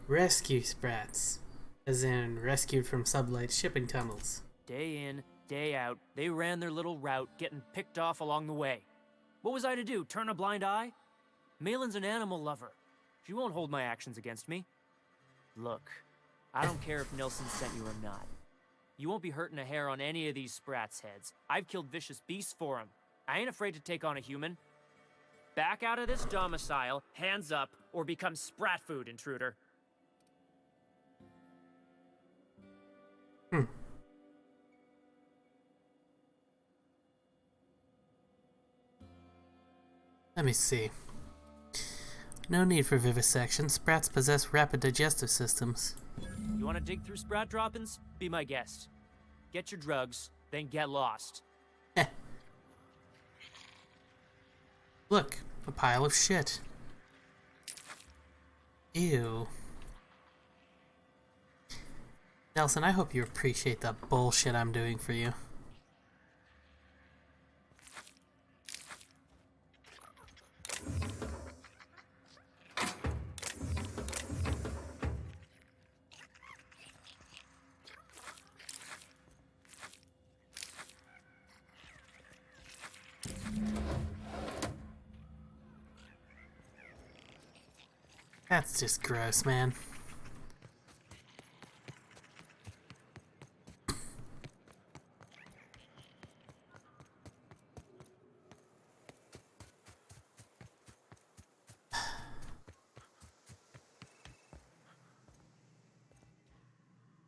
Rescue sprats. As in, rescued from sublight shipping tunnels. Day in, day out, they ran their little route, getting picked off along the way. What was I to do, turn a blind eye? Malin's an animal lover. She won't hold my actions against me. Look, I don't care if Nelson sent you or not. You won't be hurting a hair on any of these sprats' heads. I've killed vicious beasts for them. I ain't afraid to take on a human. Back out of this domicile, hands up, or become sprat food, intruder. Let me see. No need for vivisection. Sprats possess rapid digestive systems. You want to dig through sprat droppings? Be my guest. Get your drugs, then get lost. Look, a pile of shit. Ew. Nelson, I hope you appreciate the bullshit I'm doing for you. That's just gross, man.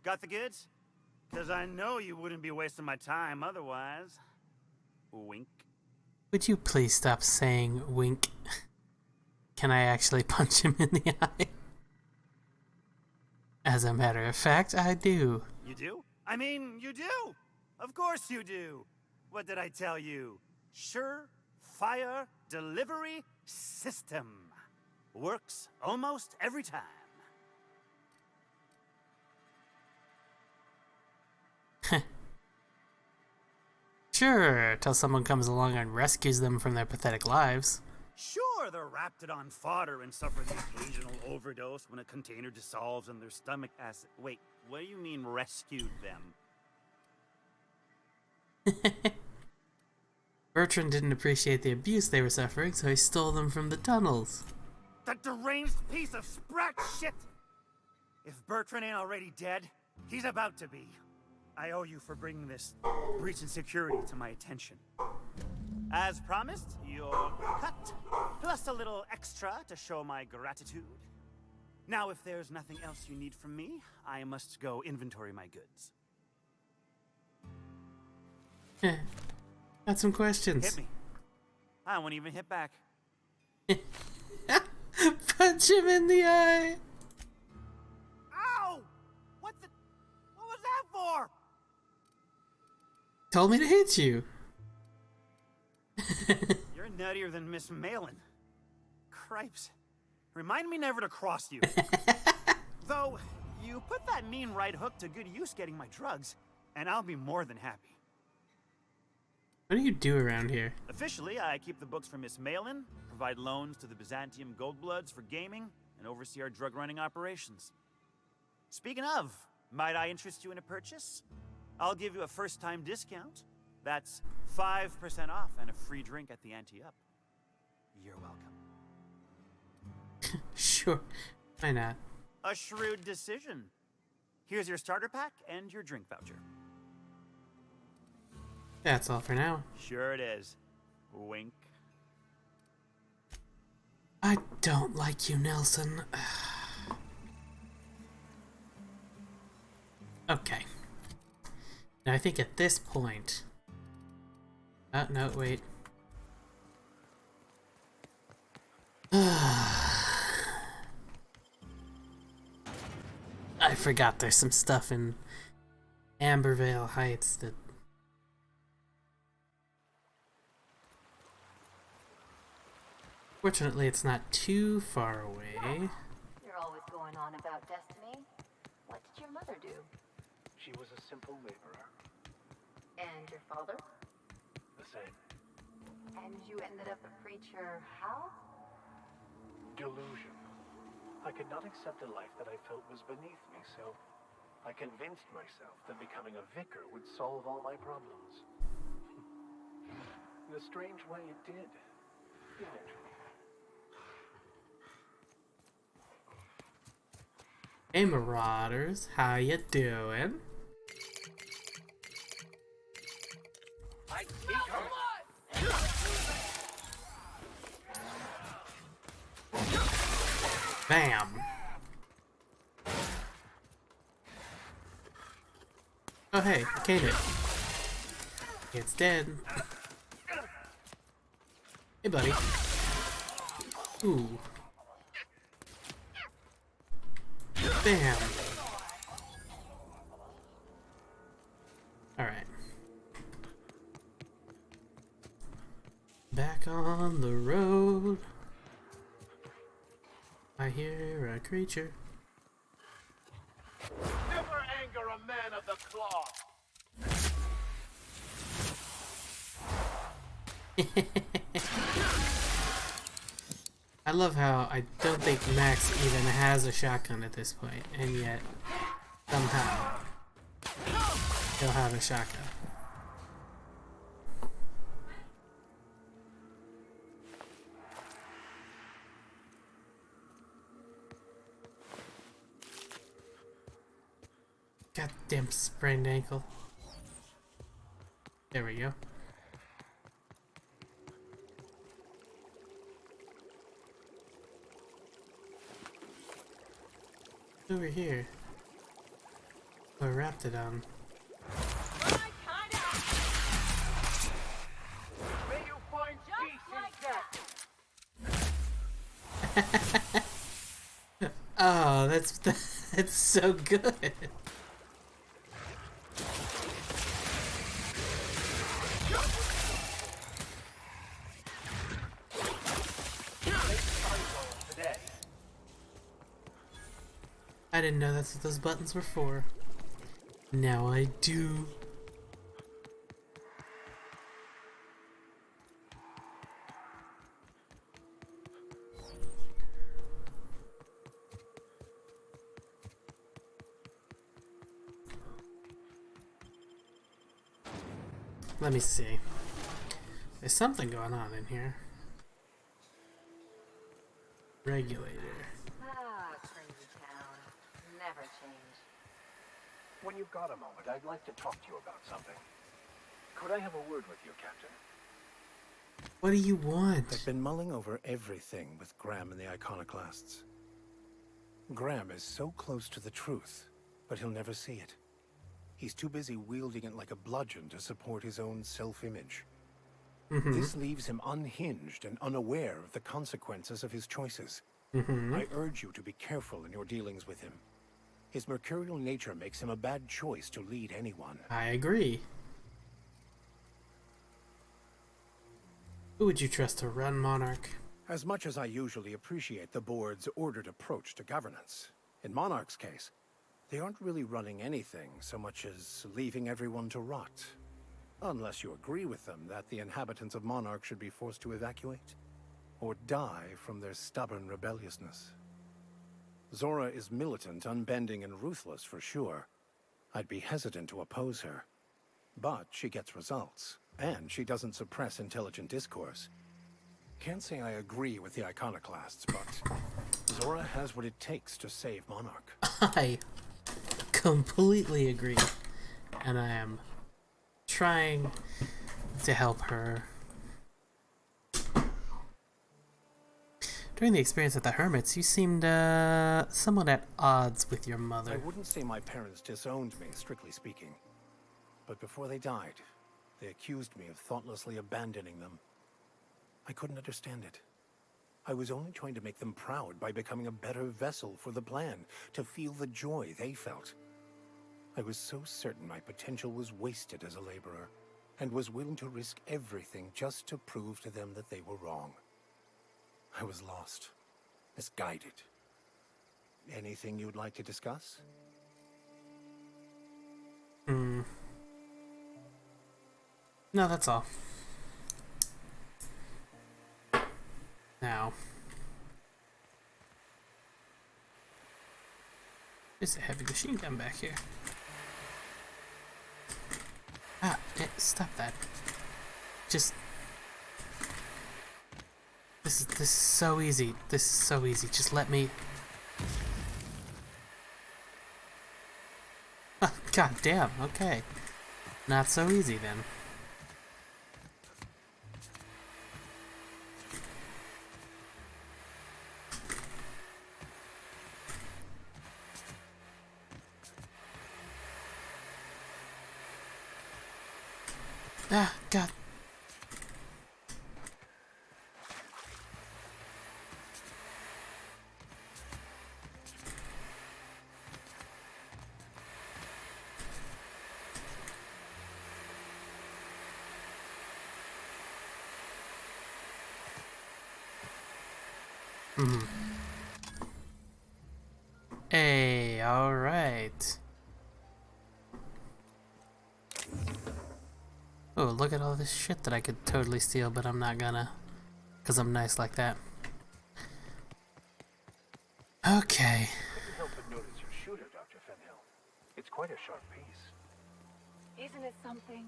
Got the goods? Because I know you wouldn't be wasting my time otherwise. Wink. Would you please stop saying wink? Can I actually punch him in the eye? As a matter of fact, I do. You do? I mean, you do! Of course you do! What did I tell you? Sure-fire delivery system. Works almost every time. Sure, till someone comes along and rescues them from their pathetic lives. Sure, they're wrapped it on fodder and suffer the occasional overdose when a container dissolves in their stomach acid. Wait, what do you mean rescued them? Bertrand didn't appreciate the abuse they were suffering, so he stole them from the tunnels. That deranged piece of sprat shit! If Bertrand ain't already dead, he's about to be. I owe you for bringing this breach in security to my attention. As promised, your cut, plus a little extra to show my gratitude. Now, if there's nothing else you need from me, I must go inventory my goods. Got some questions. Hit me. I won't even hit back. Punch him in the eye! Ow! What was that for? Told me to hit you. You're nuttier than Miss Malin. Cripes. Remind me never to cross you. Though, you put that mean right hook to good use getting my drugs, and I'll be more than happy. What do you do around here? Officially, I keep the books for Miss Malin, provide loans to the Byzantium Goldbloods for gaming, and oversee our drug-running operations. Speaking of, might I interest you in a purchase? I'll give you a first-time discount. That's 5% off and a free drink at the ante-up. You're welcome. Sure, why not? A shrewd decision. Here's your starter pack and your drink voucher. That's all for now. Sure it is. Wink. I don't like you, Nelson. Okay. Now I think at this point... no, wait. I forgot there's some stuff in Ambervale Heights that... Fortunately, it's not too far away. You're always going on about destiny. What did your mother do? She was a simple laborer. And your father? The same. And you ended up a preacher how? Delusion. I could not accept a life that I felt was beneath me, so I convinced myself that becoming a vicar would solve all my problems. In a strange way, it did. Eventually. Hey Marauders, how you doing? Bam! Oh hey, I caned it. It's dead. Hey buddy. Ooh. Bam! road. I hear a creature. Never anger a man of the claw. I love how I don't think Max even has a shotgun at this point, and yet somehow he'll have a shotgun. Goddamn sprained ankle. There we go. Over here. A Raptidon. May you find peace in death. Oh, that's so good. I didn't know that's what those buttons were for. Now I do. Let me see. There's something going on in here. Regulator. Ah, crazy town. Never change. When you've got a moment, I'd like to talk to you about something. Could I have a word with you, Captain? What do you want? I've been mulling over everything with Graham and the Iconoclasts. Graham is so close to the truth, but he'll never see it. He's too busy wielding it like a bludgeon to support his own self-image. This leaves him unhinged and unaware of the consequences of his choices. I urge you to be careful in your dealings with him. His mercurial nature makes him a bad choice to lead anyone. I agree. Who would you trust to run Monarch? As much as I usually appreciate the board's ordered approach to governance, in Monarch's case, they aren't really running anything so much as leaving everyone to rot. Unless you agree with them that the inhabitants of Monarch should be forced to evacuate, or die from their stubborn rebelliousness. Zora is militant, unbending, and ruthless for sure. I'd be hesitant to oppose her. But she gets results, and she doesn't suppress intelligent discourse. Can't say I agree with the Iconoclasts, but Zora has what it takes to save Monarch. I completely agree, and I am trying to help her. During the experience at the Hermits, you seemed somewhat at odds with your mother. I wouldn't say my parents disowned me, strictly speaking. But before they died, they accused me of thoughtlessly abandoning them. I couldn't understand it. I was only trying to make them proud by becoming a better vessel for the plan, to feel the joy they felt. I was so certain my potential was wasted as a laborer, and was willing to risk everything just to prove to them that they were wrong. I was lost, misguided. Anything you'd like to discuss? No, that's all. Now, there's a heavy machine gun back here. Stop that. Just... This is so easy. This is so easy. Just let me... God damn, okay. Not so easy then. Ah, God. Hey, alright. Oh, look at all this shit that I could totally steal, but I'm not gonna. Because I'm nice like that. Okay. Couldn't help but notice your shooter, Dr. Fenhill. It's quite a sharp piece. Isn't it something?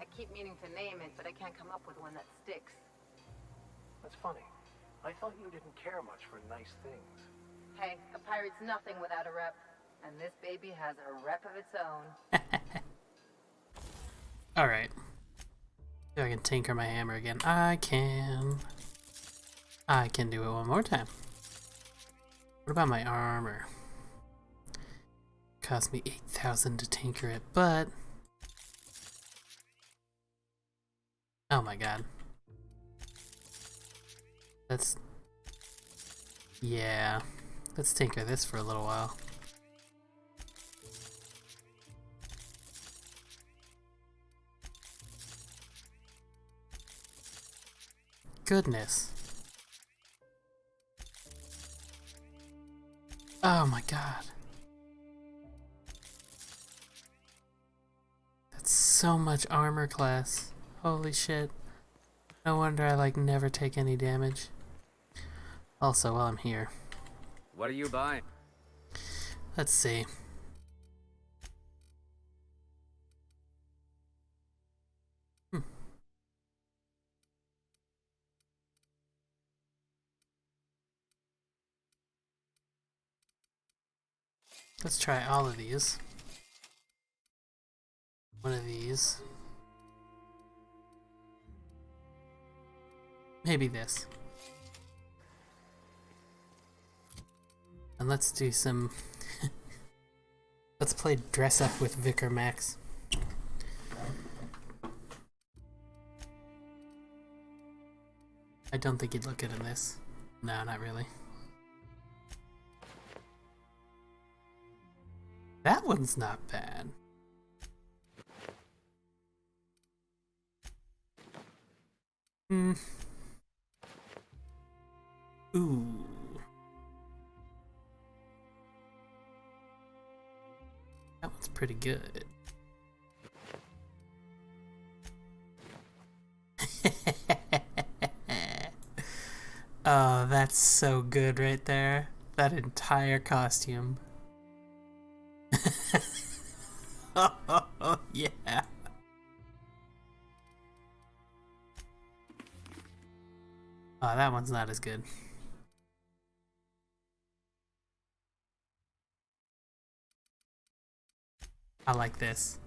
I keep meaning to name it, but I can't come up with one that sticks. That's funny. I thought you didn't care much for nice things. Hey, a pirate's nothing without a rep. And this baby has a rep of its own. Alright. See if I can tinker my hammer again. I can. I can do it one more time. What about my armor? Cost me 8,000 to tinker it, but... Oh my god. Let's... Yeah. Let's tinker this for a little while. Goodness. Oh my god. That's so much armor class. Holy shit. No wonder I like never take any damage. Also, while I'm here, What are you buying? let's see. Let's try all of these. One of these. Maybe this. And let's do some... Let's play dress up with Vicar Max. I don't think he'd look good in this. No, not really. That one's not bad. Hmm. Ooh. That one's pretty good. Oh, that's so good right there. That entire costume. Oh, yeah. Oh, that one's not as good. I like this.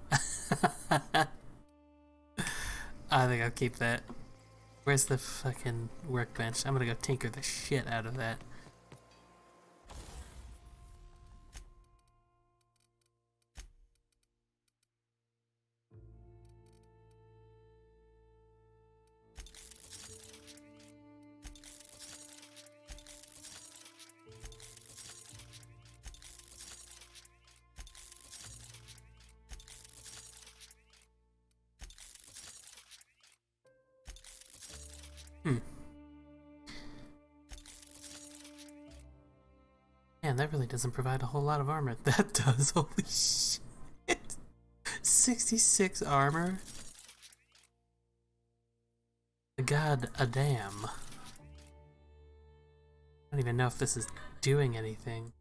I think I'll keep that. Where's the fucking workbench? I'm gonna go tinker the shit out of that. Man, that really doesn't provide a whole lot of armor. That does, holy shit. 66 armor? God a damn. I don't even know if this is doing anything.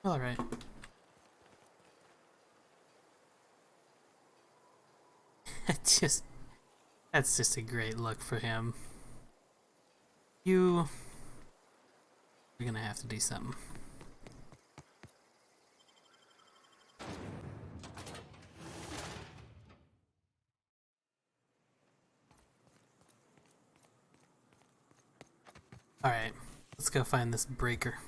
Alright. That's just a great look for him. You're gonna have to do something. Alright, let's go find this breaker.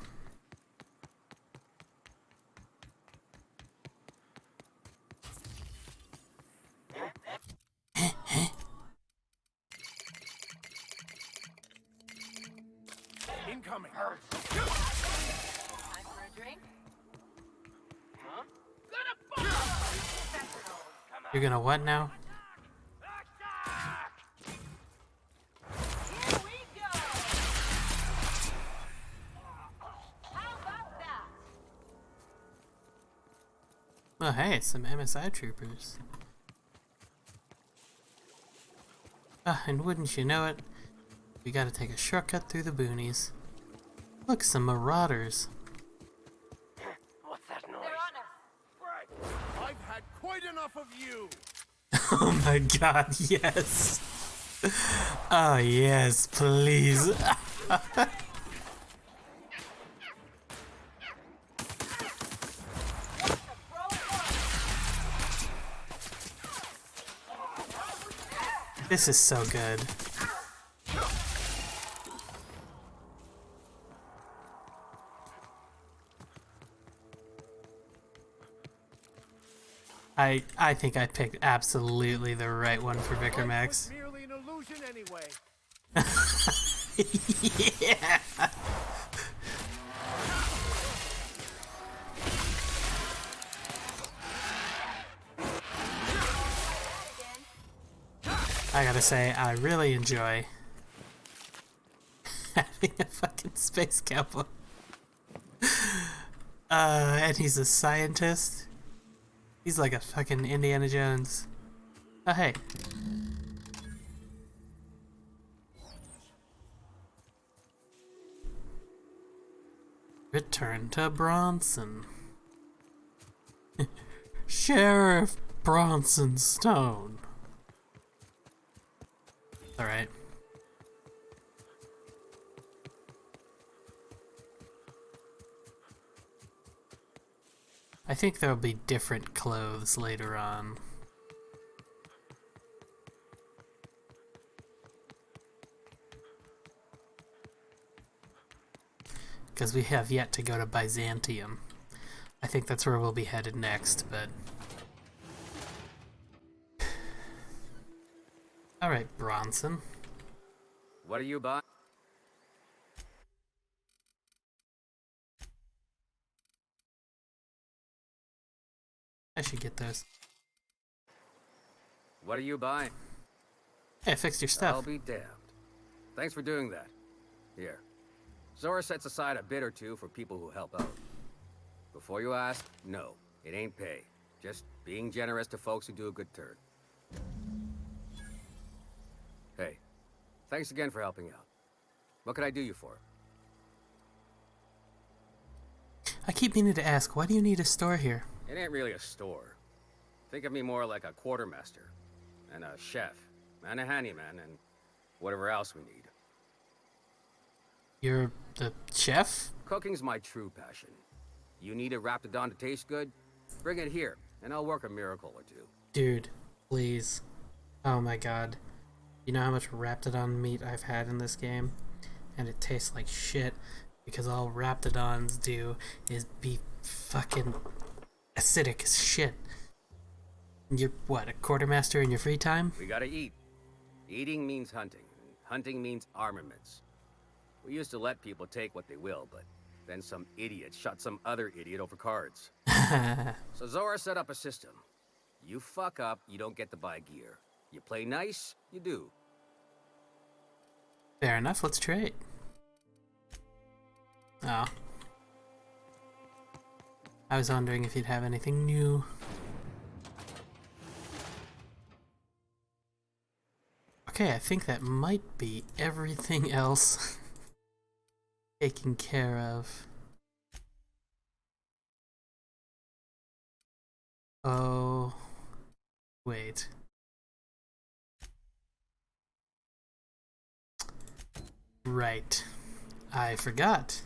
coming. Time for a drink? Huh? You're gonna what now? Here we go! How about that? Oh, hey, some MSI troopers. Ah, and wouldn't you know it, we gotta take a shortcut through the boonies. Look, some marauders. What's that noise? They're on us. I've had quite enough of you. Oh my god, yes. Oh yes, please. This is so good. I think I picked absolutely the right one for Vicar Max. Merely an illusion anyway. Yeah. I gotta say, I really enjoy having a fucking space cowboy. And he's a scientist. He's like a fucking Indiana Jones. Oh, hey. Return to Bronson. Sheriff Bronson Stone. Alright. I think there'll be different clothes later on. Because we have yet to go to Byzantium. I think that's where we'll be headed next, but... Alright, Bronson. What are you buying? I should get those. What are you buying? Hey, I fixed your stuff. I'll be damned. Thanks for doing that. Here. Zora sets aside a bit or two for people who help out. Before you ask, no, it ain't pay. Just being generous to folks who do a good turn. Hey, thanks again for helping out. What can I do you for? I keep meaning to ask, why do you need a store here? It ain't really a store. Think of me more like a quartermaster, and a chef, and a handyman, and whatever else we need. You're the chef? Cooking's my true passion. You need a Raptidon to taste good? Bring it here, and I'll work a miracle or two. Dude, please. Oh my god. You know how much Raptidon meat I've had in this game? And it tastes like shit, because all Raptidons do is be fucking acidic as shit. You're, what, a quartermaster in your free time? We gotta eat. Eating means hunting, and hunting means armaments. We used to let people take what they will, but then some idiot shot some other idiot over cards. So Zora set up a system. You fuck up, you don't get to buy gear. You play nice, you do. Fair enough, let's trade. Oh. I was wondering if you'd have anything new. Okay, I think that might be everything else taken care of. Oh, wait. Right. I forgot.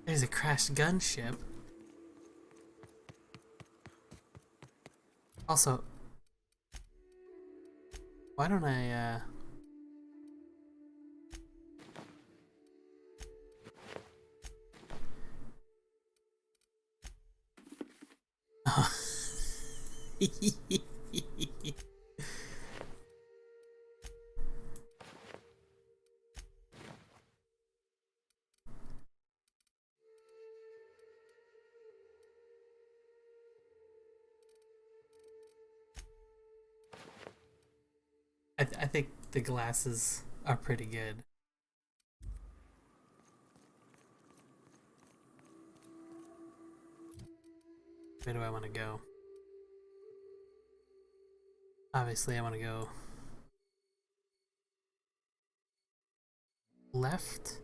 There's a crashed gunship. Also, why don't I, I think the glasses are pretty good. Where do I want to go? Obviously, I want to go left.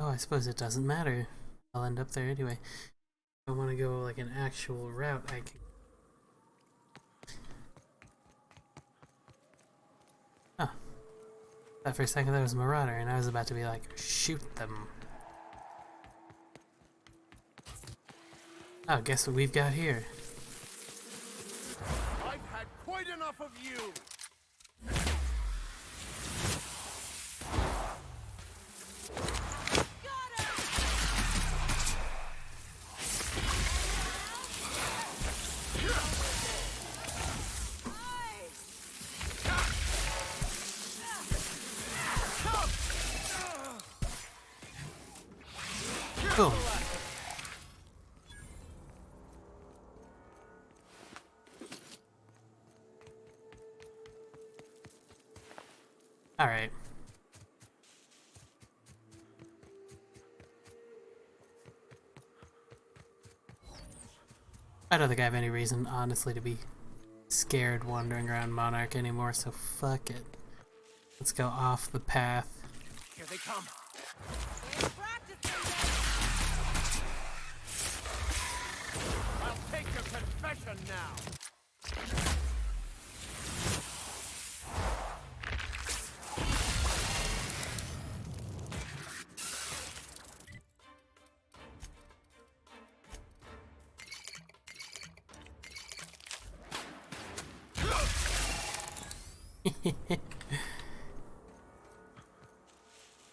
Oh, I suppose it doesn't matter. I'll end up there anyway. If I want to go like an actual route, I can. Huh. Thought for a second that was a Marauder, and I was about to be like, shoot them. Oh, guess what we've got here? I've had quite enough of you! Boom. All right. I don't think I have any reason, honestly, to be scared wandering around Monarch anymore, so fuck it. Let's go off the path. Here they come. I'll take your confession now!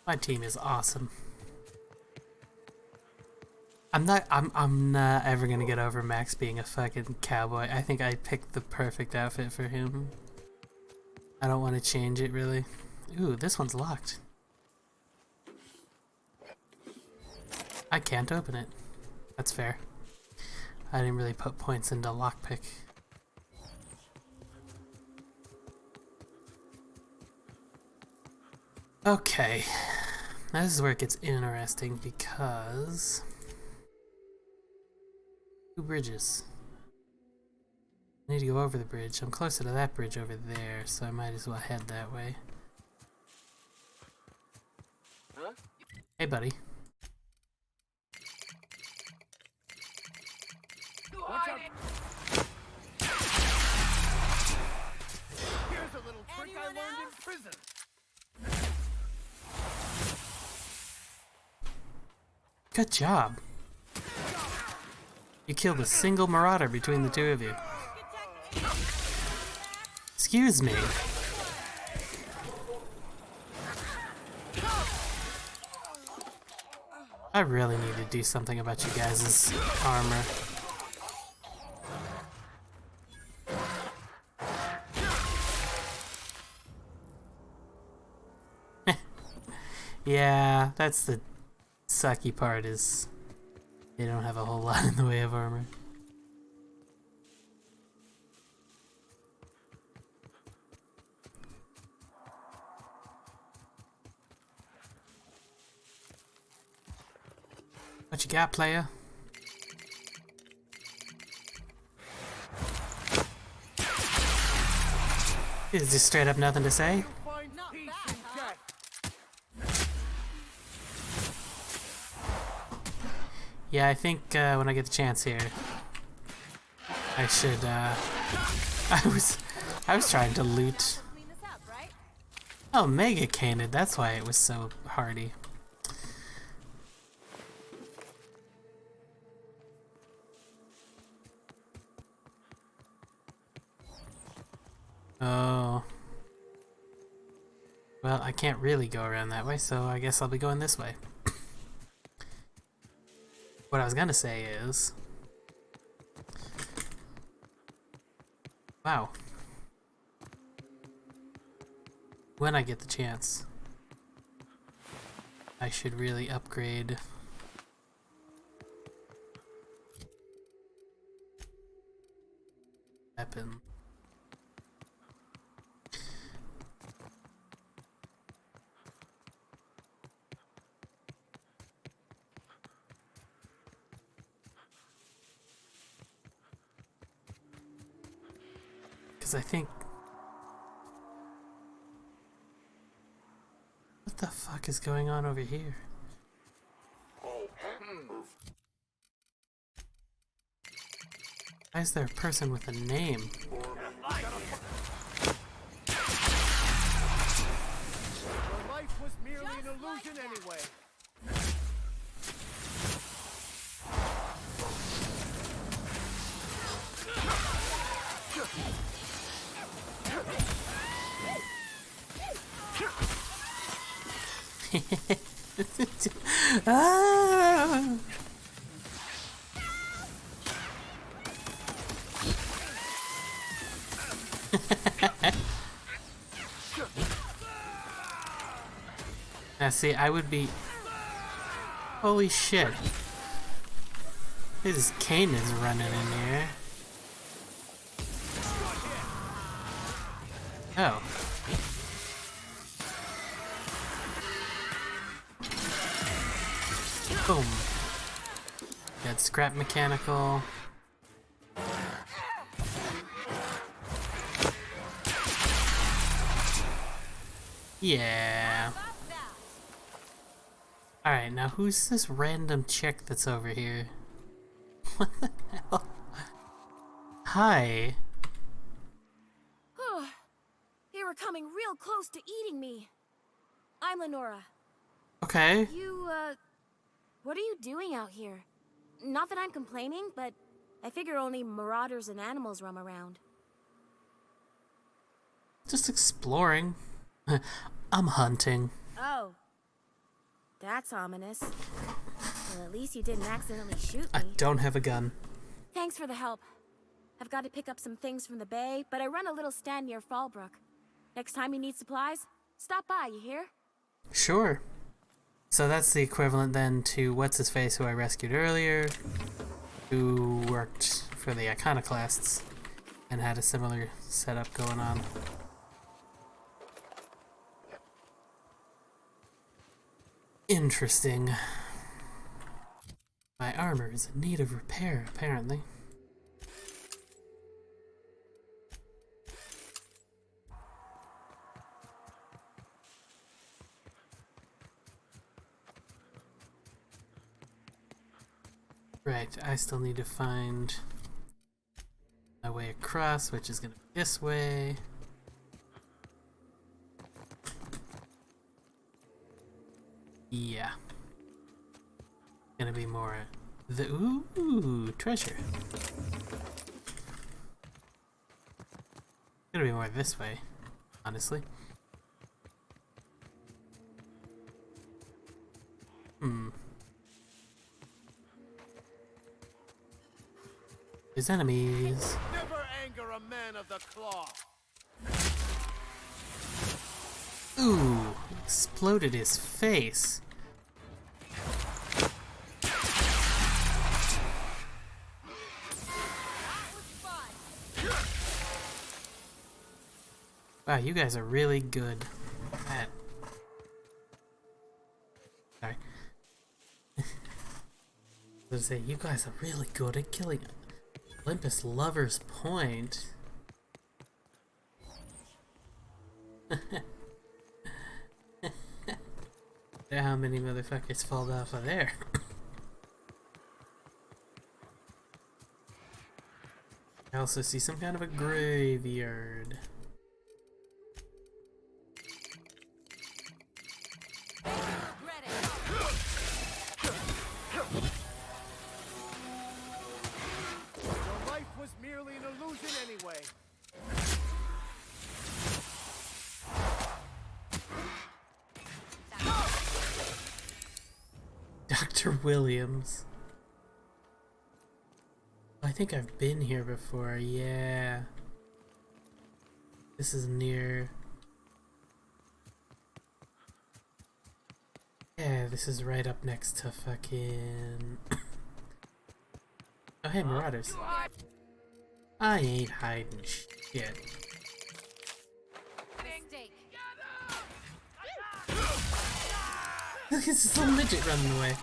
My team is awesome. I'm not ever gonna get over Max being a fucking cowboy. I think I picked the perfect outfit for him. I don't want to change it really. Ooh, this one's locked. I can't open it. That's fair. I didn't really put points into lockpick. Okay, this is where it gets interesting because 2 bridges. I need to go over the bridge. I'm closer to that bridge over there, so I might as well head that way. Huh? Hey, buddy. Watch out! Here's a little trick I learned in prison. Good job. You killed a single Marauder between the two of you. Excuse me. I really need to do something about you guys' armor. Yeah, that's the sucky part, is they don't have a whole lot in the way of armor. What you got, player? Is this straight up nothing to say? Yeah, I think when I get the chance here, I should. I was trying to loot. Oh, Mega Canid. That's why it was so hardy. Oh. Well, I can't really go around that way, so I guess I'll be going this way. What I was gonna say is... Wow. When I get the chance, I should really upgrade... weapon. Because I think... What the fuck is going on over here? Why is there a person with a name? Your life was merely an illusion anyway. Ah! Now see, I would be... Holy shit. This is Kane is running in here. Oh. Boom. Got scrap mechanical. Yeah. Alright, now who's this random chick that's over here? What the hell? Hi. They were coming real close to eating me. I'm Lenora. Okay. You, what are you doing out here? Not that I'm complaining, but I figure only marauders and animals roam around. Just exploring. I'm hunting. Oh. That's ominous. Well, at least you didn't accidentally shoot me. I don't have a gun. Thanks for the help. I've got to pick up some things from the bay, but I run a little stand near Fallbrook. Next time you need supplies, stop by, you hear? Sure. So that's the equivalent then to What's-His-Face, who I rescued earlier, who worked for the Iconoclasts and had a similar setup going on. Interesting. My armor is in need of repair, apparently. Right, I still need to find my way across, which is gonna be this way. Yeah. Gonna be more the treasure. Gonna be more this way, honestly. There's enemies. Never anger a man of the claw. Ooh, exploded his face. Wow, you guys are really good at... Sorry. I was gonna say, you guys are really good at killing Olympus Lover's Point. How many motherfuckers fall off of there? I also see some kind of a graveyard. Your life was merely an illusion anyway. Dr. Williams. I think I've been here before, yeah. This is near... Yeah, this is right up next to fucking... Oh, hey, Marauders. I ain't hiding shit. Look at this little midget running away.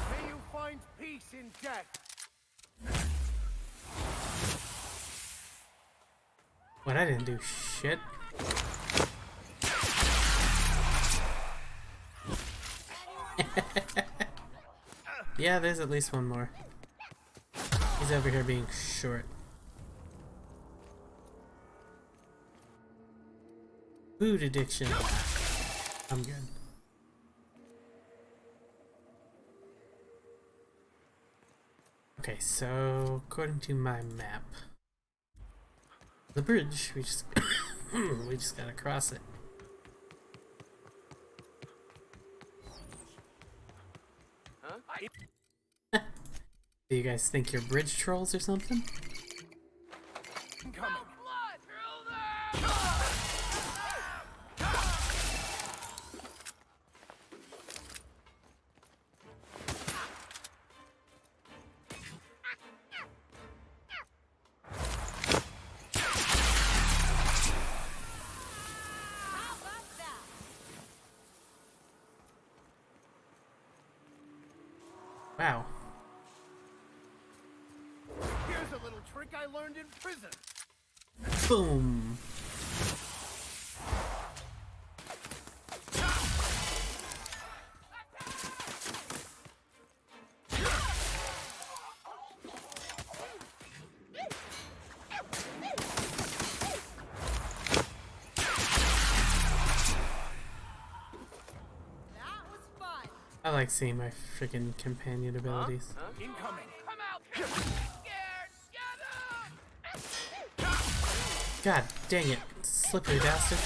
May you find peace in death. What, I didn't do shit. Yeah, there's at least one more. He's over here being short. Food addiction. I'm good. Okay, so according to my map, the bridge, we just we just gotta cross it. Huh? Do you guys think you're bridge trolls or something? Incoming. Wow. Here's a little trick I learned in prison. Boom. I like seeing my freaking companion abilities. Huh? Incoming. Come out. Scared. God dang it, slippery bastard.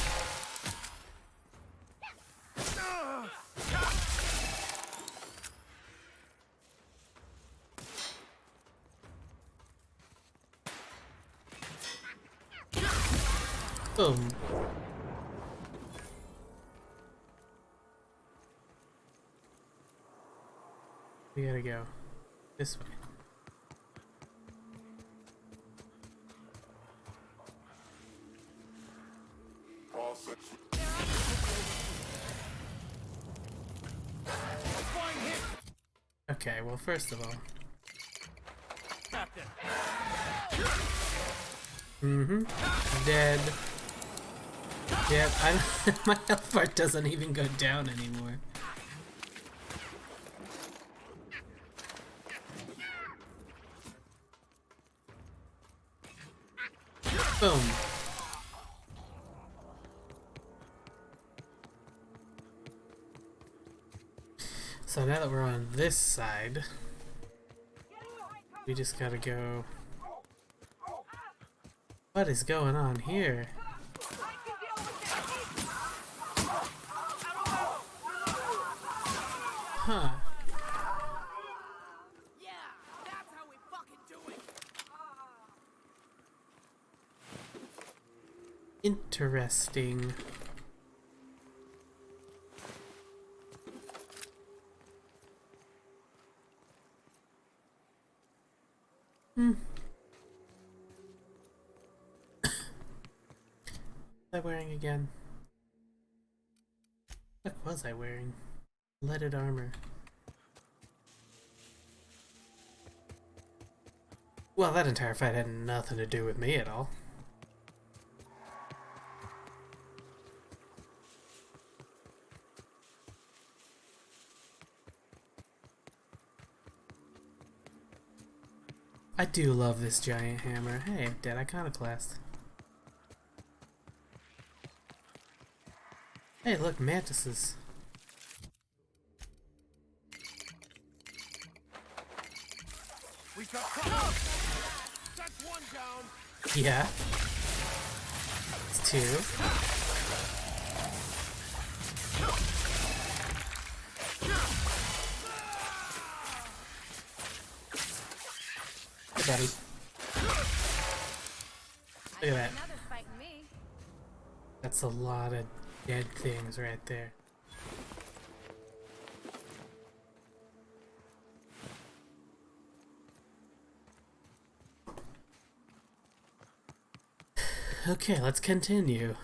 Boom. We gotta go this way. Okay, well, first of all. Dead. Yep, my health bar doesn't even go down anymore. Boom. So now that we're on this side, we just gotta go. What is going on here? Huh. Yeah, that's how we fucking do it. Interesting. What was I wearing again? What was I wearing? Leaded armor. Well, that entire fight had nothing to do with me at all. I do love this giant hammer. Hey, dead iconoclast. Hey, look, mantises. We got caught. That's one down. Yeah. It's two. Hey, buddy. Look at that. That's a lot of dead things right there. Okay, let's continue.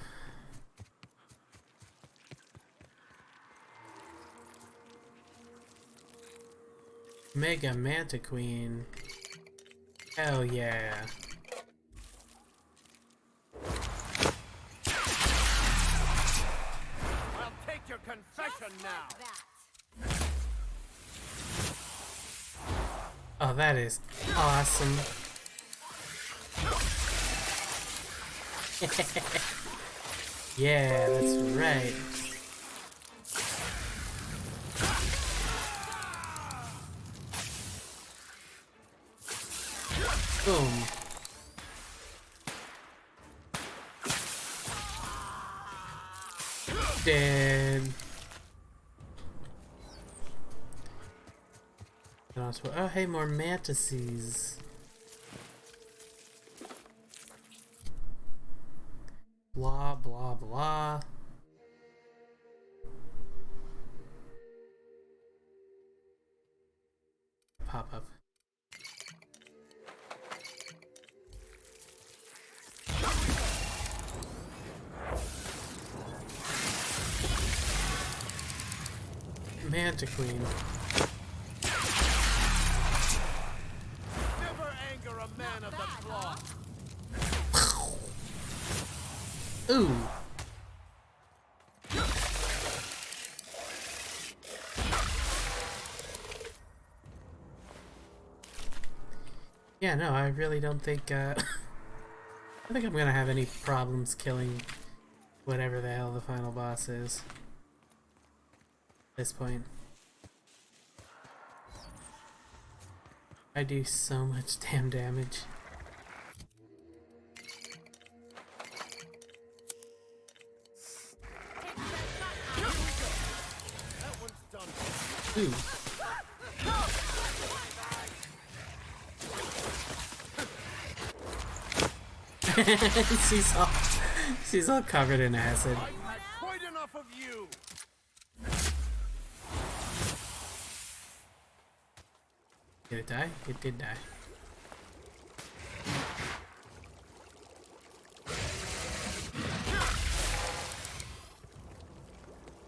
Mega Manta Queen. Hell yeah. I'll take your confession now. Oh, that is awesome. Yeah, that's right. Boom. Dead. Oh, hey, more mantises. Blah, blah, blah. Pop up. Manta Queen. Never anger a man of the cloth. Ooh. Yeah, no, I really don't think, I think I'm gonna have any problems killing whatever the hell the final boss is. At this point. I do so much damn damage. Ooh. she's all covered in acid. I've had quite enough of you. Did it die? It did die.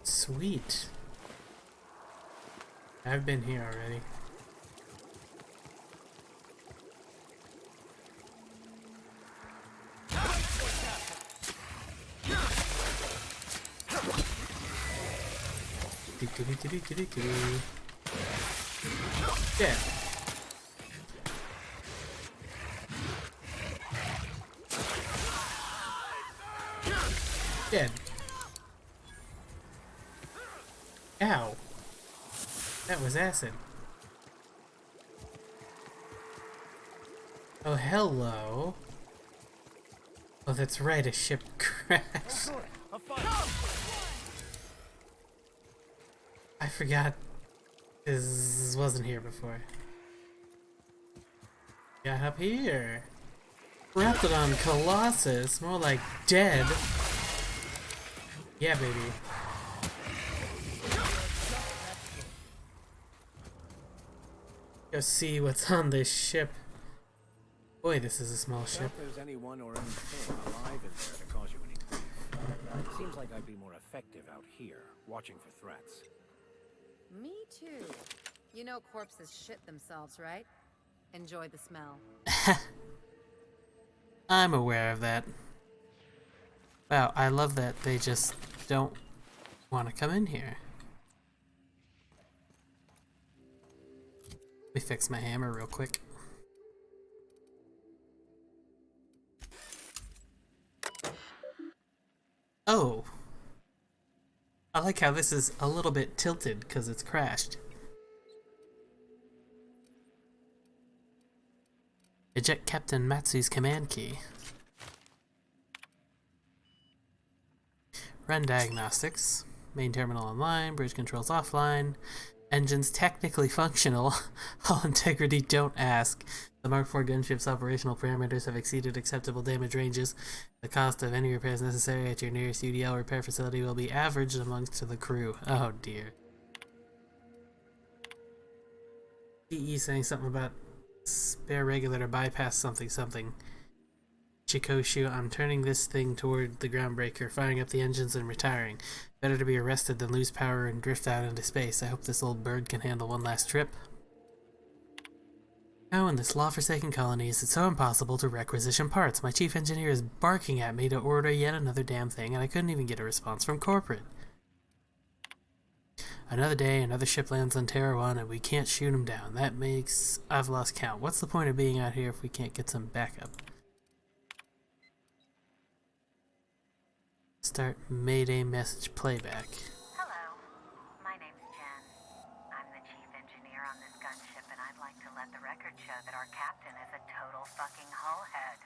Sweet. I've been here already. Yeah. Dead. Ow. That was acid. Oh, hello. Oh, that's right, a ship crashed. I forgot this wasn't here before. Got up here. Raptidon Colossus, more like dead. Yeah, baby. Go see what's on this ship. Boy, this is a small ship. If there's anyone or anything alive in there to cause you any grief. It seems like I'd be more effective out here, watching for threats. Me too. You know corpses shit themselves, right? Enjoy the smell. I'm aware of that. Wow, I love that they just don't want to come in here. Let me fix my hammer real quick. Oh! I like how this is a little bit tilted because it's crashed. Eject Captain Matsu's command key. Run diagnostics. Main terminal online, bridge controls offline. Engines technically functional. Hull integrity, don't ask. The Mark IV gunship's operational parameters have exceeded acceptable damage ranges. The cost of any repairs necessary at your nearest UDL repair facility will be averaged amongst the crew. Oh dear. DE saying something about spare regulator bypass something something. Chikoshu, I'm turning this thing toward the groundbreaker, firing up the engines and retiring. Better to be arrested than lose power and drift out into space. I hope this old bird can handle one last trip. Now in this law-forsaken colony, is it so impossible to requisition parts? My chief engineer is barking at me to order yet another damn thing, and I couldn't even get a response from corporate. Another day, another ship lands on Terra 1, and we can't shoot him down. That makes... I've lost count. What's the point of being out here if we can't get some backup? Start Mayday message playback. Hello, my name's Jen. I'm the chief engineer on this gunship, and I'd like to let the record show that our captain is a total fucking hullhead.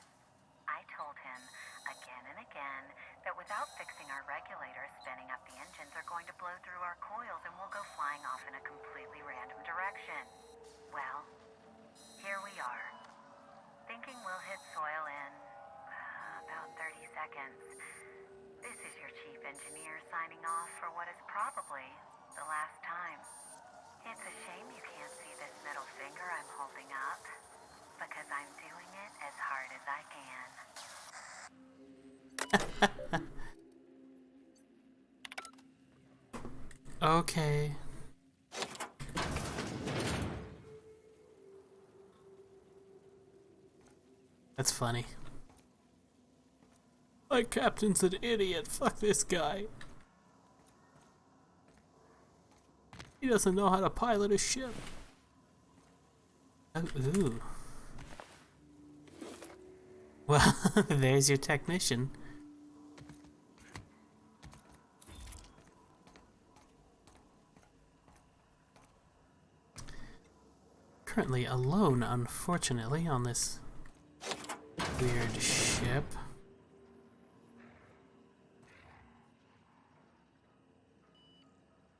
I told him again and again that without fixing our regulators, spinning up the engines are going to blow through our coils and we'll go flying off in a completely random direction. Well, here we are. Thinking we'll hit soil in about 30 seconds. This is your chief engineer signing off for what is probably the last time. It's a shame you can't see this middle finger I'm holding up, because I'm doing it as hard as I can. Okay. That's funny. My captain's an idiot. Fuck this guy. He doesn't know how to pilot a ship. Oh, ooh. Well, there's your technician. Currently alone, unfortunately, on this weird ship.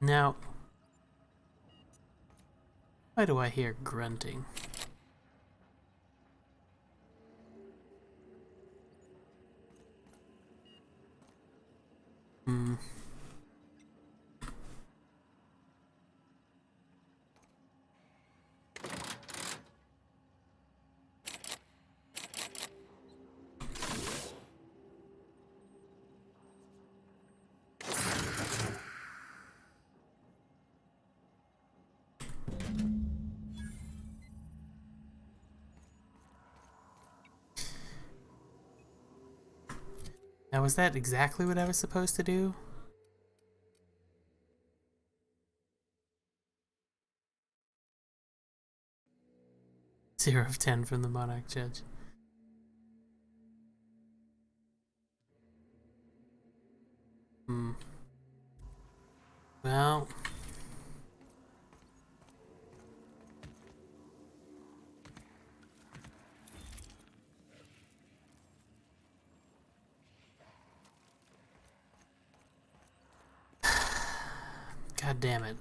Now, why do I hear grunting? Now, was that exactly what I was supposed to do? Zero of 10 from the Monarch Judge. Well... God damn it.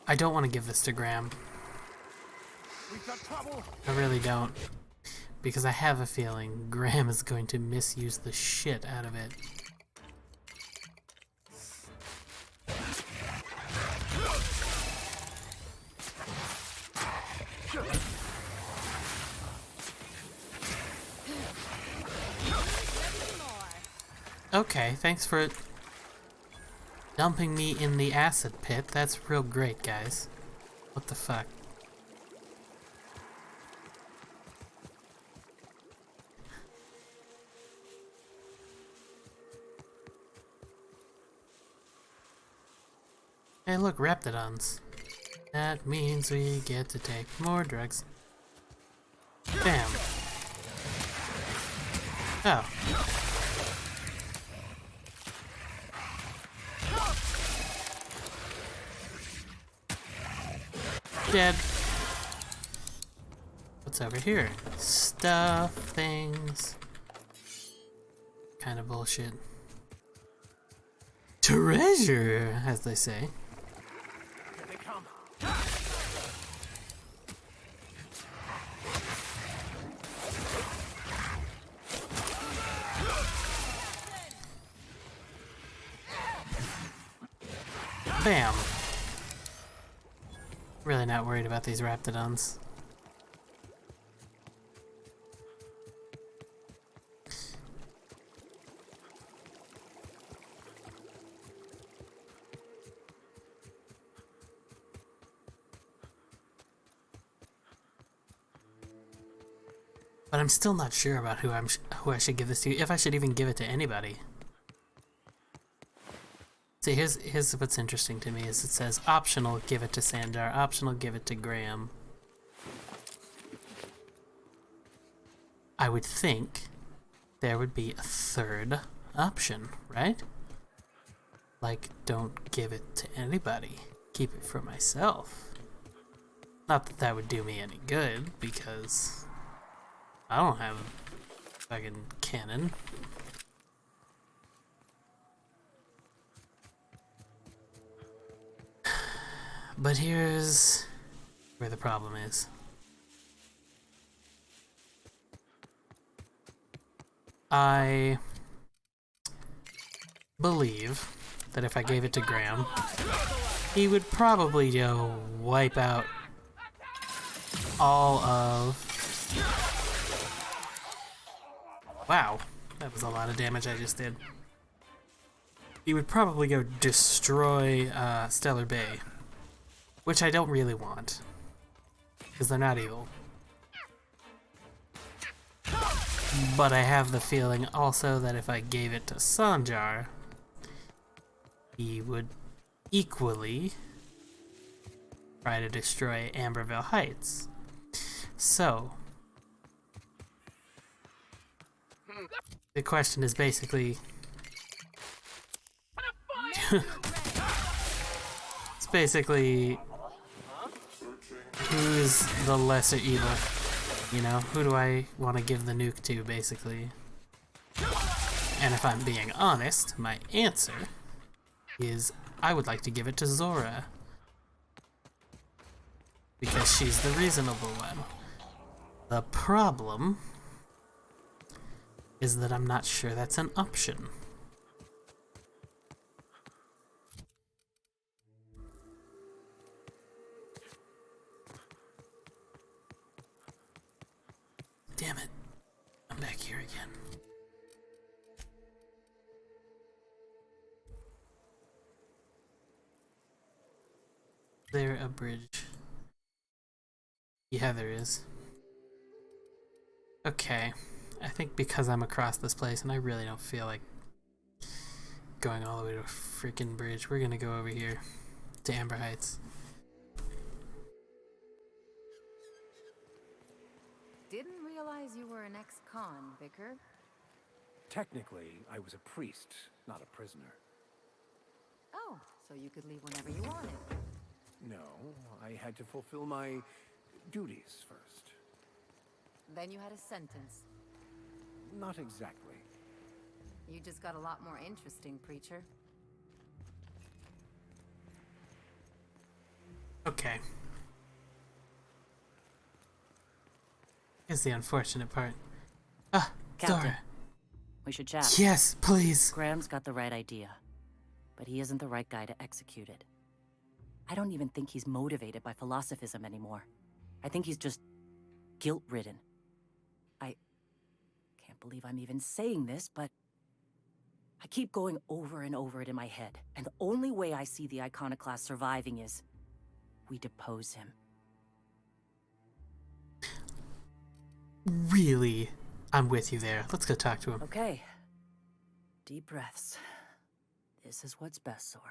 I don't want to give this to Graham. We've got trouble. I really don't. Because I have a feeling Graham is going to misuse the shit out of it. Okay, thanks for dumping me in the acid pit. That's real great, guys. What the fuck? Hey, look, Raptidons. That means we get to take more drugs. Bam. Oh. Dead. What's over here? Stuff, things. Kind of bullshit. Treasure, as they say. Here they come. Bam. Really not worried about these raptidons. But I'm still not sure about who I should give this to, if I should even give it to anybody. See, here's what's interesting to me is it says optional, give it to Sandar, optional, give it to Graham. I would think there would be a third option, right? Like, don't give it to anybody. Keep it for myself. Not that that would do me any good, because I don't have fucking cannon. But here's where the problem is. I believe that if I gave it to Graham, he would probably go wipe out all of... Wow, that was a lot of damage I just did. He would probably go destroy Stellar Bay, which I don't really want, because they're not evil. But I have the feeling also that if I gave it to Sanjar, he would equally try to destroy Amberville Heights. So, the question is basically... it's basically... who's the lesser evil? You know, who do I want to give the nuke to, basically? And if I'm being honest, my answer is I would like to give it to Zora. Because she's the reasonable one. The problem is that I'm not sure that's an option. Damn it. I'm back here again. Is there a bridge? Yeah, there is. Okay. I think because I'm across this place and I really don't feel like going all the way to a freaking bridge, we're gonna go over here to Amber Heights. Didn't realize you were an ex-con, Vicar. Technically, I was a priest, not a prisoner. Oh, so you could leave whenever you wanted. No, I had to fulfill my duties first. Then you had a sentence. Not exactly. You just got a lot more interesting, preacher. Okay. Here's the unfortunate part. Ah, Captain, Zora. we should chat. Yes, please. Graham's got the right idea, but he isn't the right guy to execute it. I don't even think he's motivated by philosophism anymore. I think he's just guilt-ridden. I can't believe I'm even saying this, but I keep going over and over it in my head, and the only way I see the Iconoclast surviving is we depose him. Really? I'm with you there. Let's go talk to him. Okay. Deep breaths. This is what's best, Zora.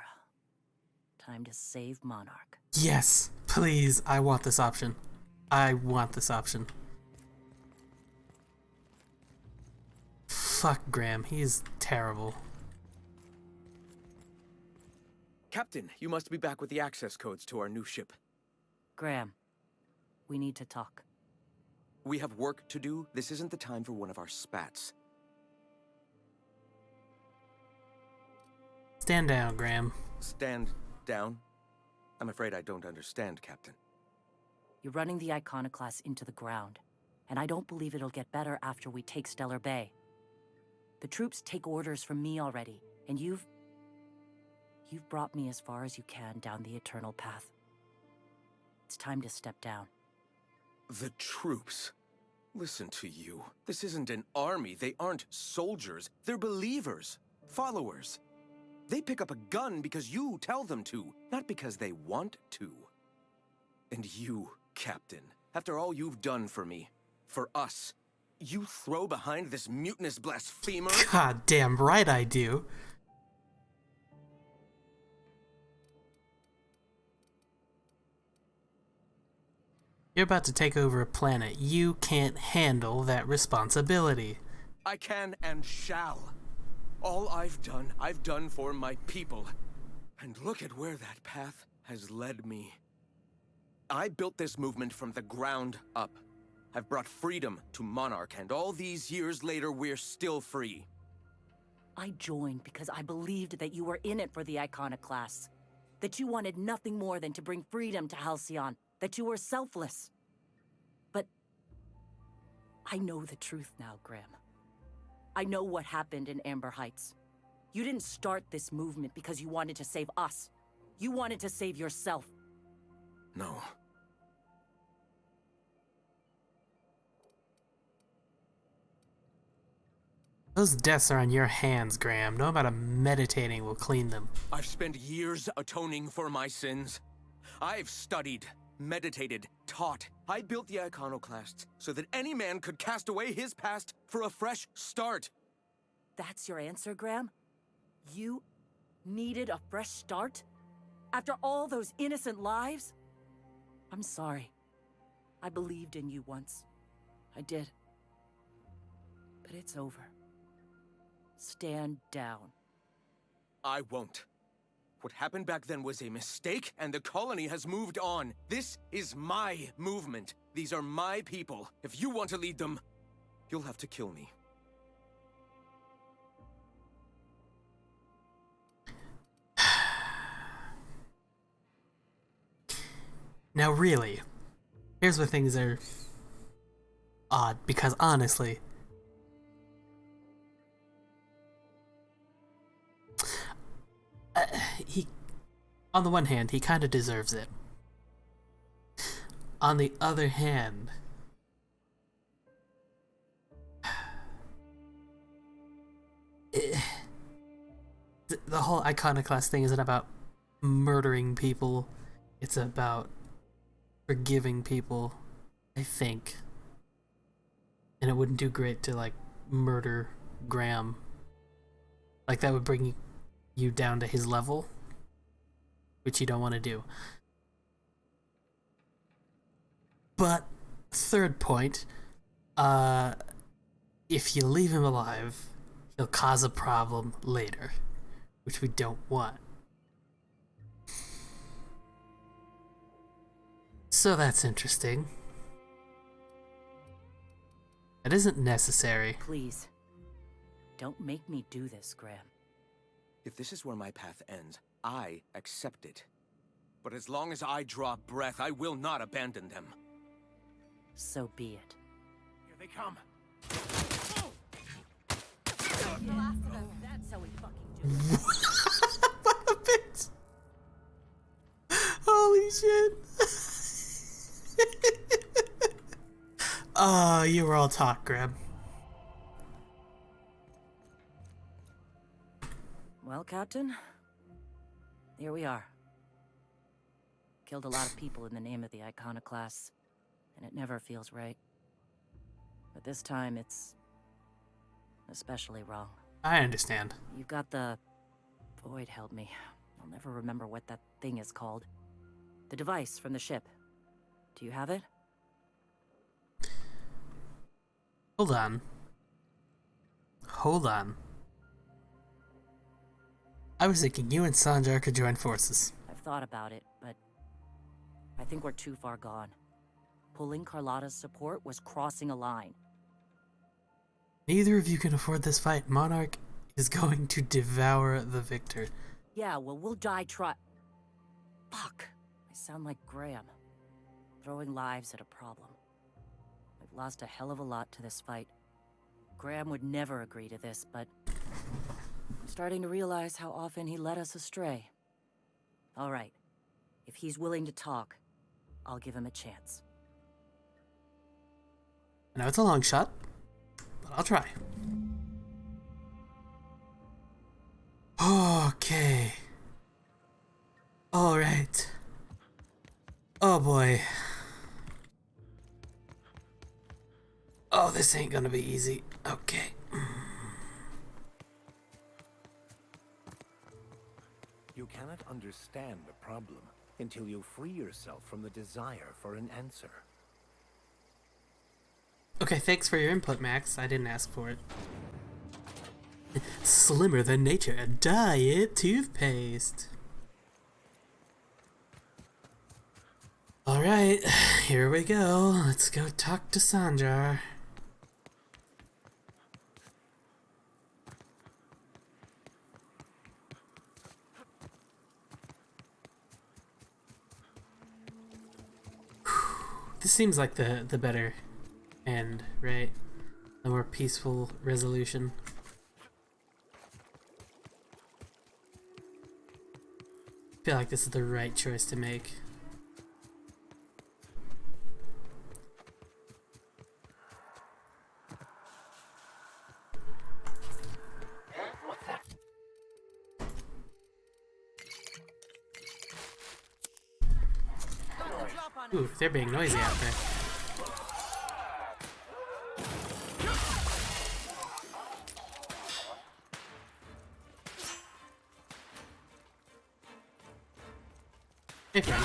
Time to save Monarch. Yes, please. I want this option. I want this option. Fuck Graham. He's terrible. Captain, you must be back with the access codes to our new ship. Graham, we need to talk. We have work to do. This isn't the time for one of our spats. Stand down, Graham. Stand down? I'm afraid I don't understand, Captain. You're running the Iconoclast into the ground, and I don't believe it'll get better after we take Stellar Bay. The troops take orders from me already, and you've You've brought me as far as you can down the eternal path. It's time to step down. The troops. Listen to you. This isn't an army. They aren't soldiers. They're believers. Followers. They pick up a gun because you tell them to, not because they want to. And you, Captain, after all you've done for me, for us, you throw behind this mutinous blasphemer? God damn right I do. You're about to take over a planet. You can't handle that responsibility. I can and shall. All I've done for my people. And look at where that path has led me. I built this movement from the ground up. I've brought freedom to Monarch, and all these years later, we're still free. I joined because I believed that you were in it for the Iconoclasts. That you wanted nothing more than to bring freedom to Halcyon. That you were selfless. But I know the truth now, Graham. I know what happened in Amber Heights. You didn't start this movement because you wanted to save us. You wanted to save yourself. No. Those deaths are on your hands, Graham. No amount of meditating will clean them. I've spent years atoning for my sins. I've studied, meditated, taught. I built the Iconoclasts so that any man could cast away his past for a fresh start. That's your answer, Graham? You needed a fresh start? After all those innocent lives? I'm sorry. I believed in you once. I did. But it's over. Stand down. I won't. What happened back then was a mistake, and the colony has moved on. This is my movement. These are my people. If you want to lead them, you'll have to kill me. Now really, here's where things are odd, because honestly, on the one hand, he kind of deserves it. On the other hand, the whole Iconoclast thing isn't about murdering people. It's about forgiving people, I think. And it wouldn't do great to, like, murder Graham. Like, that would bring you down to his level, which you don't want to do. But, third point, if you leave him alive, he'll cause a problem later, which we don't want. So that's interesting. That isn't necessary. Please, don't make me do this, Graham. If this is where my path ends, I accept it. But as long as I draw breath, I will not abandon them. So be it. Here they come. That's how we fucking do it. What a bitch! Holy shit! Oh, you were all talk, Graham. Well, Captain, here we are. Killed a lot of people in the name of the Iconoclasts, and it never feels right. But this time, it's especially wrong. I understand. You've got the... Void held me. I'll never remember what that thing is called. The device from the ship. Do you have it? Hold on. Hold on. I was thinking you and Sanjar could join forces. I've thought about it, but I think we're too far gone. Pulling Carlotta's support was crossing a line. Neither of you can afford this fight. Monarch is going to devour the victor. Yeah, well, we'll die Fuck. I sound like Graham. Throwing lives at a problem. We've lost a hell of a lot to this fight. Graham would never agree to this, but I'm starting to realize how often he led us astray. All right. If he's willing to talk, I'll give him a chance. I know it's a long shot, but I'll try. Okay. All right. Oh boy. Oh, this ain't gonna be easy. Okay. You cannot understand the problem until you free yourself from the desire for an answer. Okay, thanks for your input, Max. I didn't ask for it. Slimmer than nature diet toothpaste. Alright, here we go. Let's go talk to Sanjar. This seems like the better end, right? The more peaceful resolution. I feel like this is the right choice to make. Ooh, they're being noisy out there. Hey, friend.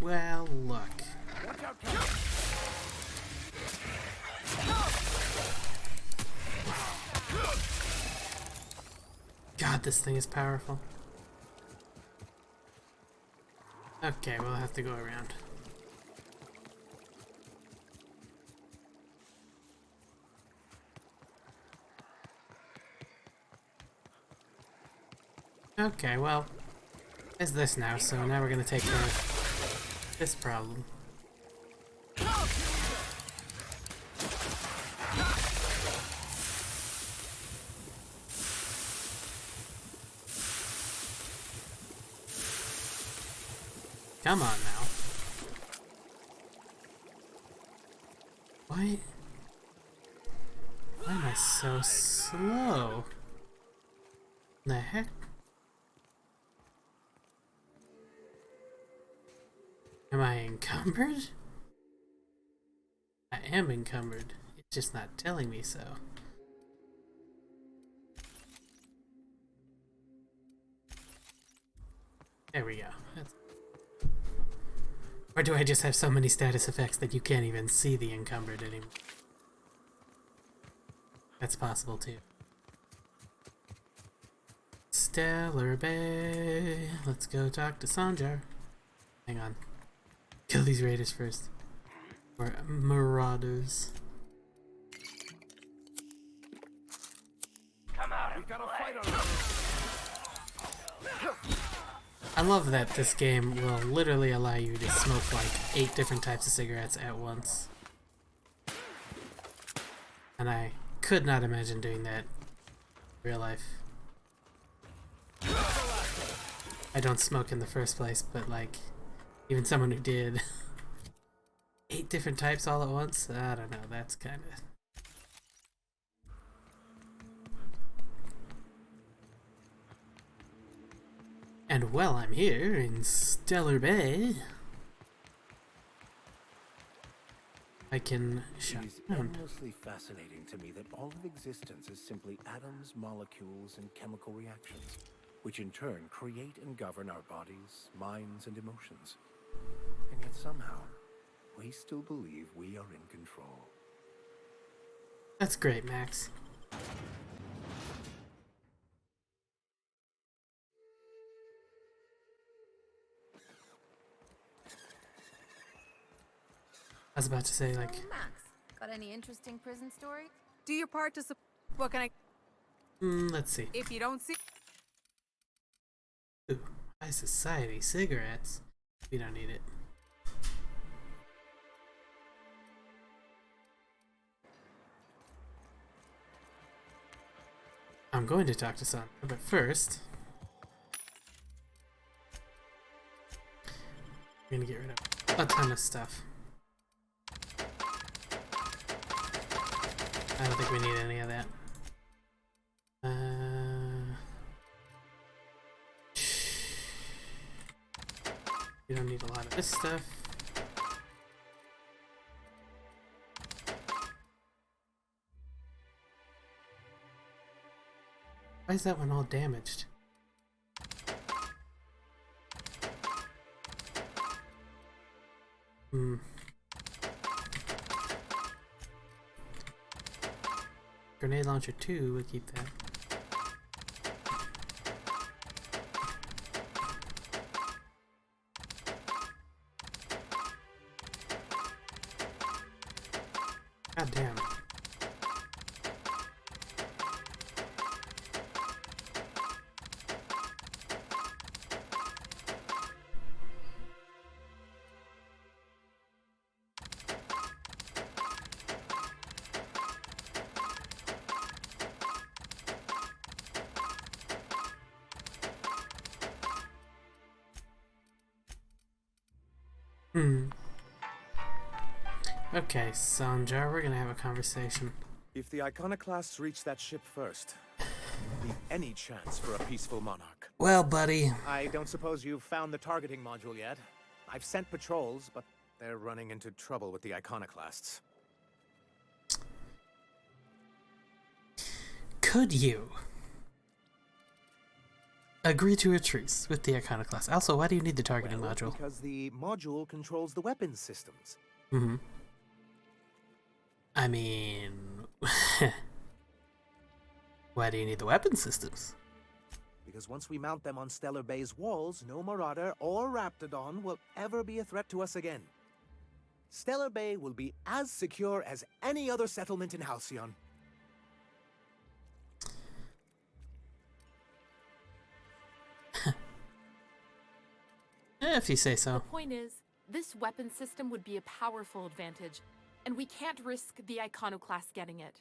Well, look. God, this thing is powerful. Okay, we'll have to go around. Okay, well, there's this now, so now we're gonna take care of this problem. Come on now. Why am I so slow? The heck? Am I encumbered? I am encumbered. It's just not telling me so. There we go. Or do I just have so many status effects that you can't even see the encumbered anymore? That's possible too. Stellar Bay. Let's go talk to Sanjar. Hang on. Kill these raiders first. Or marauders. Come out. We got a fight on I love that this game will literally allow you to smoke like 8 different types of cigarettes at once. And I could not imagine doing that in real life. I don't smoke in the first place, but like, even someone who did 8 different types all at once, I don't know, that's kind of... And while I'm here in Stellar Bay, I can shop It is around. endlessly fascinating to me that all of existence is simply atoms, molecules, and chemical reactions, which in turn create and govern our bodies, minds, and emotions. And yet somehow, we still believe we are in control. That's great, Max. I was about to say, like... Max, got any interesting prison story? Do your part to what can I... let's see. If you don't see... Ooh, high society cigarettes. We don't need it. I'm going to talk to Sandra, but first, I'm gonna get rid of a ton of stuff. I don't think we need any of that. We don't need a lot of this stuff. Why is that one all damaged? Grenade launcher 2, we'll keep that. God damn. Okay, Sanjar, we're gonna have a conversation. If the iconoclasts reach that ship first, there won't be any chance for a peaceful monarch. Well, buddy. I don't suppose you've found the targeting module yet? I've sent patrols, but they're running into trouble with the iconoclasts. Could you agree to a truce with the iconoclast? Also, why do you need the targeting module? Because the module controls the weapons systems. Mm-hmm. I mean, why do you need the weapon systems? Because once we mount them on Stellar Bay's walls, no Marauder or Raptidon will ever be a threat to us again. Stellar Bay will be as secure as any other settlement in Halcyon. If you say so. The point is, this weapon system would be a powerful advantage, and we can't risk the iconoclast getting it.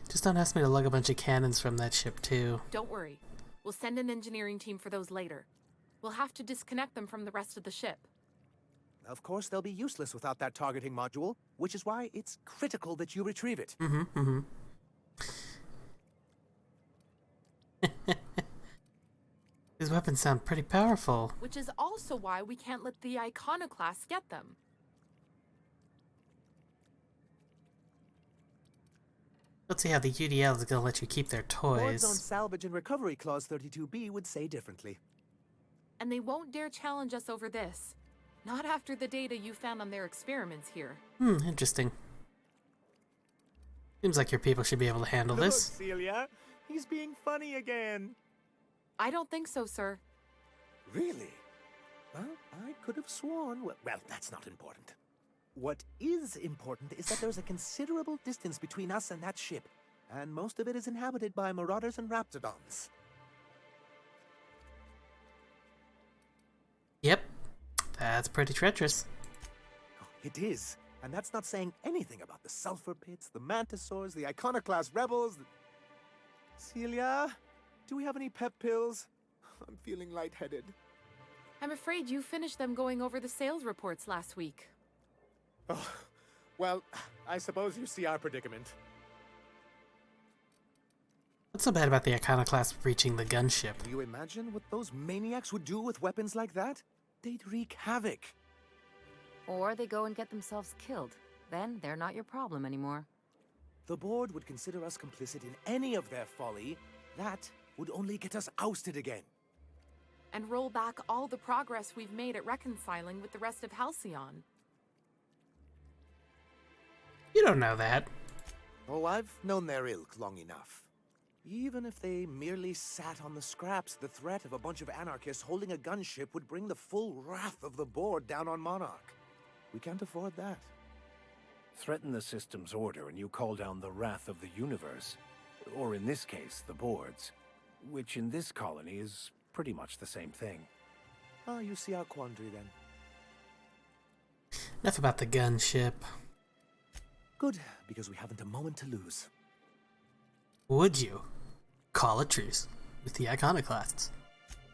Just don't ask me to lug a bunch of cannons from that ship, too. Don't worry. We'll send an engineering team for those later. We'll have to disconnect them from the rest of the ship. Of course, they'll be useless without that targeting module, which is why it's critical that you retrieve it. These weapons sound pretty powerful. Which is also why we can't let the iconoclast get them. Let's see how the UDL is going to let you keep their Boards on toys. Salvage and Recovery Clause 32B would say differently. And they won't dare challenge us over this. Not after the data you found on their experiments here. Interesting. Seems like your people should be able to handle Look, this. Celia, he's being funny again. I don't think so, sir. Really? Well, I could have sworn... Well, that's not important. What is important is that there's a considerable distance between us and that ship, and most of it is inhabited by Marauders and Raptidons. Yep. That's pretty treacherous. It is, and that's not saying anything about the Sulfur Pits, the Mantisaurs, the Iconoclast Rebels... Celia, do we have any pep pills? I'm feeling lightheaded. I'm afraid you finished them going over the sales reports last week. Oh, well, I suppose you see our predicament. What's so bad about the iconoclast breaching the gunship? Can you imagine what those maniacs would do with weapons like that? They'd wreak havoc. Or they go and get themselves killed. Then they're not your problem anymore. The board would consider us complicit in any of their folly. That would only get us ousted again. And roll back all the progress we've made at reconciling with the rest of Halcyon. You don't know that. Oh, I've known their ilk long enough. Even if they merely sat on the scraps, the threat of a bunch of anarchists holding a gunship would bring the full wrath of the board down on Monarch. We can't afford that. Threaten the system's order and you call down the wrath of the universe. Or in this case, the board's. Which in this colony is pretty much the same thing. Ah, you see our quandary then. Enough about the gunship. Good, because we haven't a moment to lose. Would you call a truce with the iconoclasts?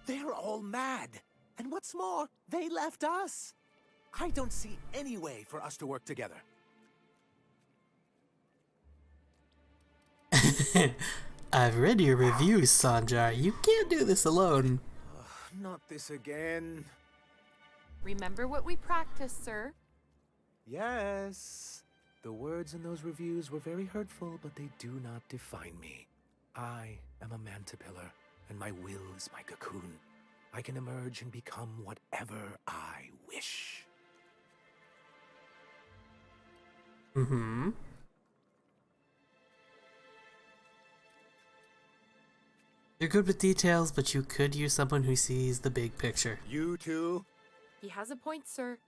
They're all mad. And what's more, they left us. I don't see any way for us to work together. I've read your reviews, Sanjar. You can't do this alone. Not this again. Remember what we practiced, sir. Yes. The words in those reviews were very hurtful, but they do not define me. I am a mantipillar, and my will is my cocoon. I can emerge and become whatever I wish. Mm-hmm. You're good with details, but you could use someone who sees the big picture. You too? He has a point, sir.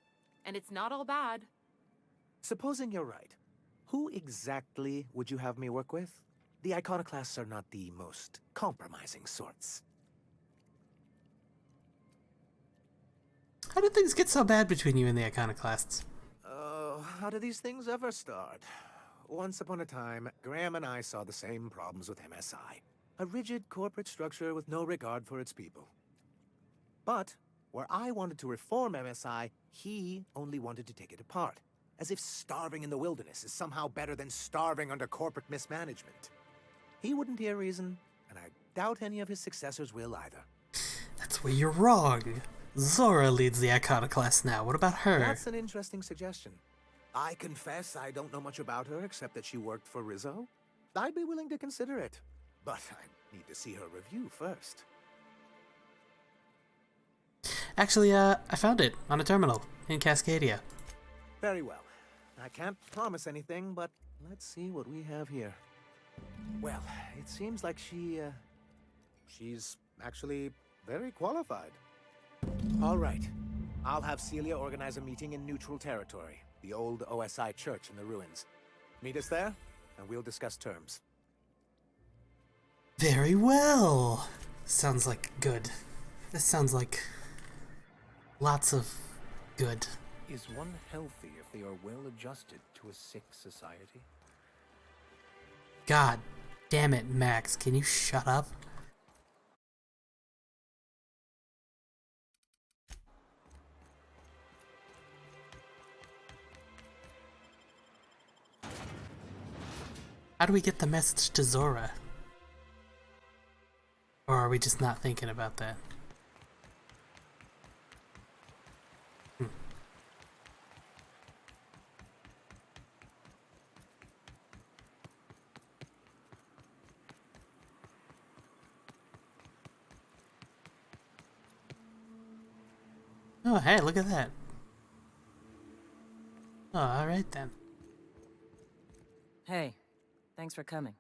And it's not all bad. Supposing you're right, who exactly would you have me work with? The iconoclasts are not the most compromising sorts. How did things get so bad between you and the iconoclasts? How do these things ever start? Once upon a time, Graham and I saw the same problems with MSI. A rigid corporate structure with no regard for its people. But, where I wanted to reform MSI, he only wanted to take it apart. As if starving in the wilderness is somehow better than starving under corporate mismanagement. He wouldn't hear reason, and I doubt any of his successors will either. That's where you're wrong. Zora leads the iconoclast now. What about her? That's an interesting suggestion. I confess I don't know much about her except that she worked for Rizzo. I'd be willing to consider it, but I need to see her review first. Actually, I found it on a terminal in Cascadia. Very well. I can't promise anything, but let's see what we have here. Well, it seems like she's actually very qualified. All right. I'll have Celia organize a meeting in neutral territory, the old OSI church in the ruins. Meet us there, and we'll discuss terms. Very well. Sounds like good. This sounds like lots of good. Is one healthy if they are well adjusted to a sick society? God damn it, Max. Can you shut up? How do we get the message to Zora? Or are we just not thinking about that? Oh, hey, look at that. Oh, alright then. Hey, thanks for coming.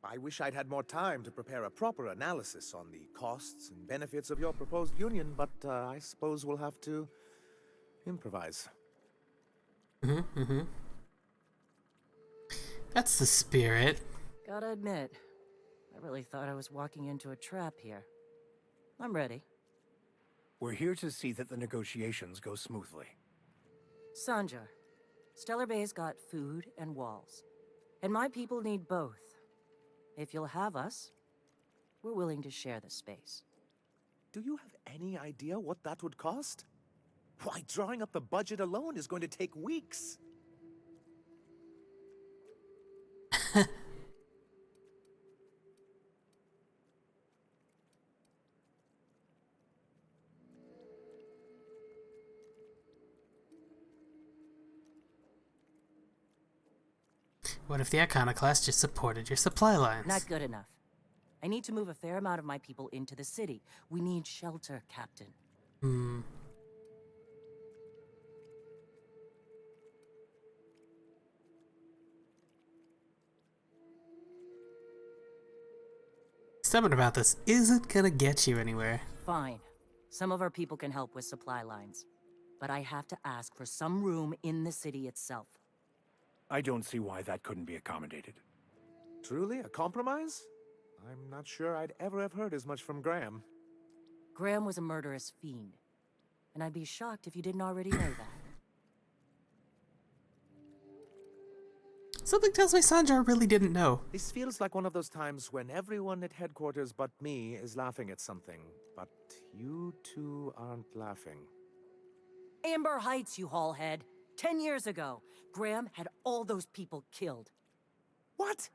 I wish I'd had more time to prepare a proper analysis on the costs and benefits of your proposed union, but I suppose we'll have to improvise. That's the spirit. Gotta admit, I really thought I was walking into a trap here. I'm ready. We're here to see that the negotiations go smoothly. Sanjar, Stellar Bay's got food and walls. And my people need both. If you'll have us, we're willing to share the space. Do you have any idea what that would cost? Why, drawing up the budget alone is going to take weeks. What if the iconoclast just supported your supply lines? Not good enough. I need to move a fair amount of my people into the city. We need shelter, Captain. Something about this isn't gonna get you anywhere. Fine. Some of our people can help with supply lines. But I have to ask for some room in the city itself. I don't see why that couldn't be accommodated. Truly, a compromise? I'm not sure I'd ever have heard as much from Graham. Graham was a murderous fiend. And I'd be shocked if you didn't already know that. Something tells me Sanjar really didn't know. This feels like one of those times when everyone at headquarters but me is laughing at something, but you two aren't laughing. Amber Heights, you haulhead. 10 years ago, Graham had all those people killed. What?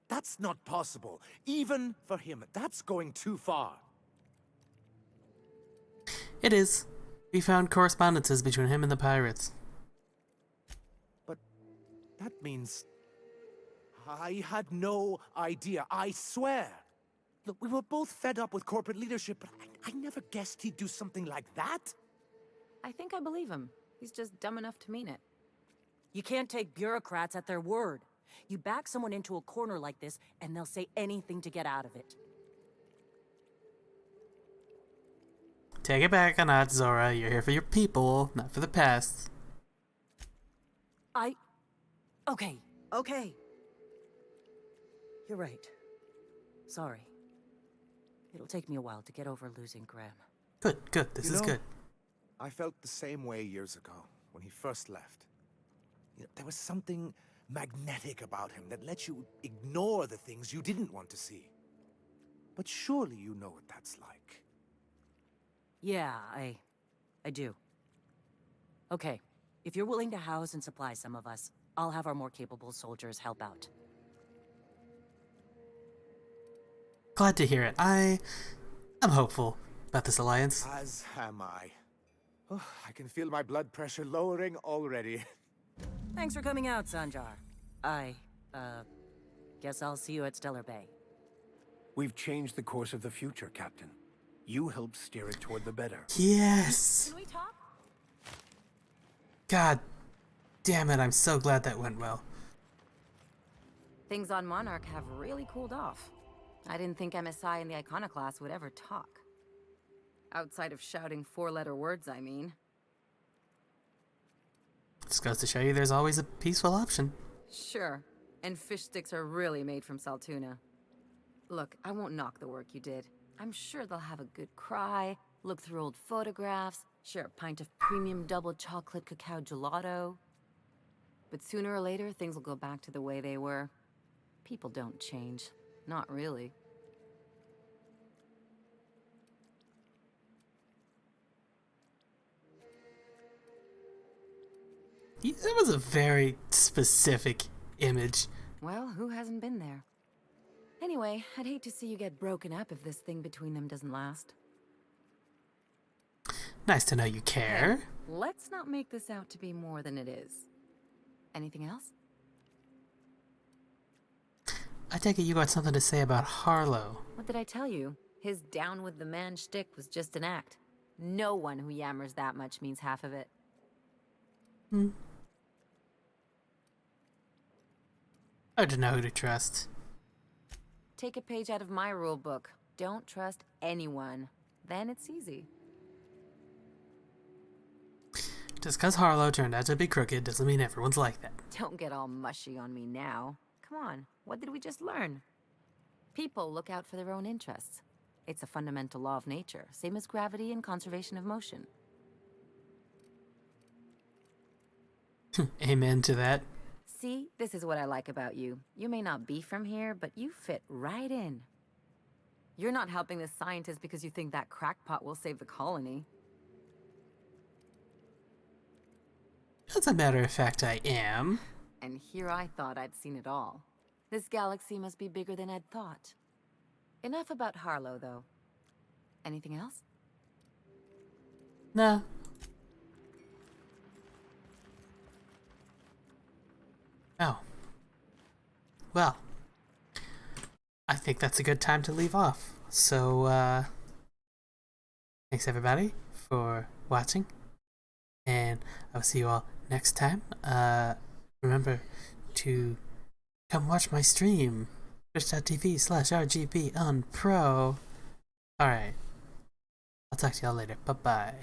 That's not possible. Even for him, that's going too far. It is. We found correspondences between him and the pirates. But that means I had no idea, I swear. Look, we were both fed up with corporate leadership, but I never guessed he'd do something like that. I think I believe him. He's just dumb enough to mean it. You can't take bureaucrats at their word. You back someone into a corner like this, and they'll say anything to get out of it. Take it back or not, Zora. You're here for your people, not for the past. Okay. You're right. Sorry. It'll take me a while to get over losing Graham. Good. This is good. I felt the same way years ago, when he first left. There was something magnetic about him that let you ignore the things you didn't want to see. But surely you know what that's like. Yeah, I do. Okay, if you're willing to house and supply some of us, I'll have our more capable soldiers help out. Glad to hear it. I'm hopeful about this alliance. As am I. Oh, I can feel my blood pressure lowering already. Thanks for coming out, Sanjar. Guess I'll see you at Stellar Bay. We've changed the course of the future, Captain. You helped steer it toward the better. Yes! Can we talk? God damn it, I'm so glad that went well. Things on Monarch have really cooled off. I didn't think MSI and the Iconoclast would ever talk. Outside of shouting four-letter words, I mean. This goes to show you there's always a peaceful option. Sure. And fish sticks are really made from Saltuna. Look, I won't knock the work you did. I'm sure they'll have a good cry, look through old photographs, share a pint of premium double chocolate cacao gelato. But sooner or later, things will go back to the way they were. People don't change. Not really. That was a very specific image. Well, who hasn't been there? Anyway, I'd hate to see you get broken up if this thing between them doesn't last. Nice to know you care. Hey, let's not make this out to be more than it is. Anything else? I take it you got something to say about Harlow. What did I tell you? His down with the man shtick was just an act. No one who yammers that much means half of it. Hard to know who to trust. Take a page out of my rule book. Don't trust anyone. Then it's easy. Just because Harlow turned out to be crooked doesn't mean everyone's like that. Don't get all mushy on me now. Come on, what did we just learn? People look out for their own interests. It's a fundamental law of nature, same as gravity and conservation of motion. Amen to that. See, this is what I like about you. You may not be from here, but you fit right in. You're not helping this scientist because you think that crackpot will save the colony. As a matter of fact, I am. And here I thought I'd seen it all. This galaxy must be bigger than I'd thought. Enough about Harlow, though. Anything else? Nah. Oh. Well. I think that's a good time to leave off. So, thanks everybody for watching. And I'll see you all next time. Remember to come watch my stream. Twitch.tv/Rgbunpro. Alright. I'll talk to y'all later. Bye-bye.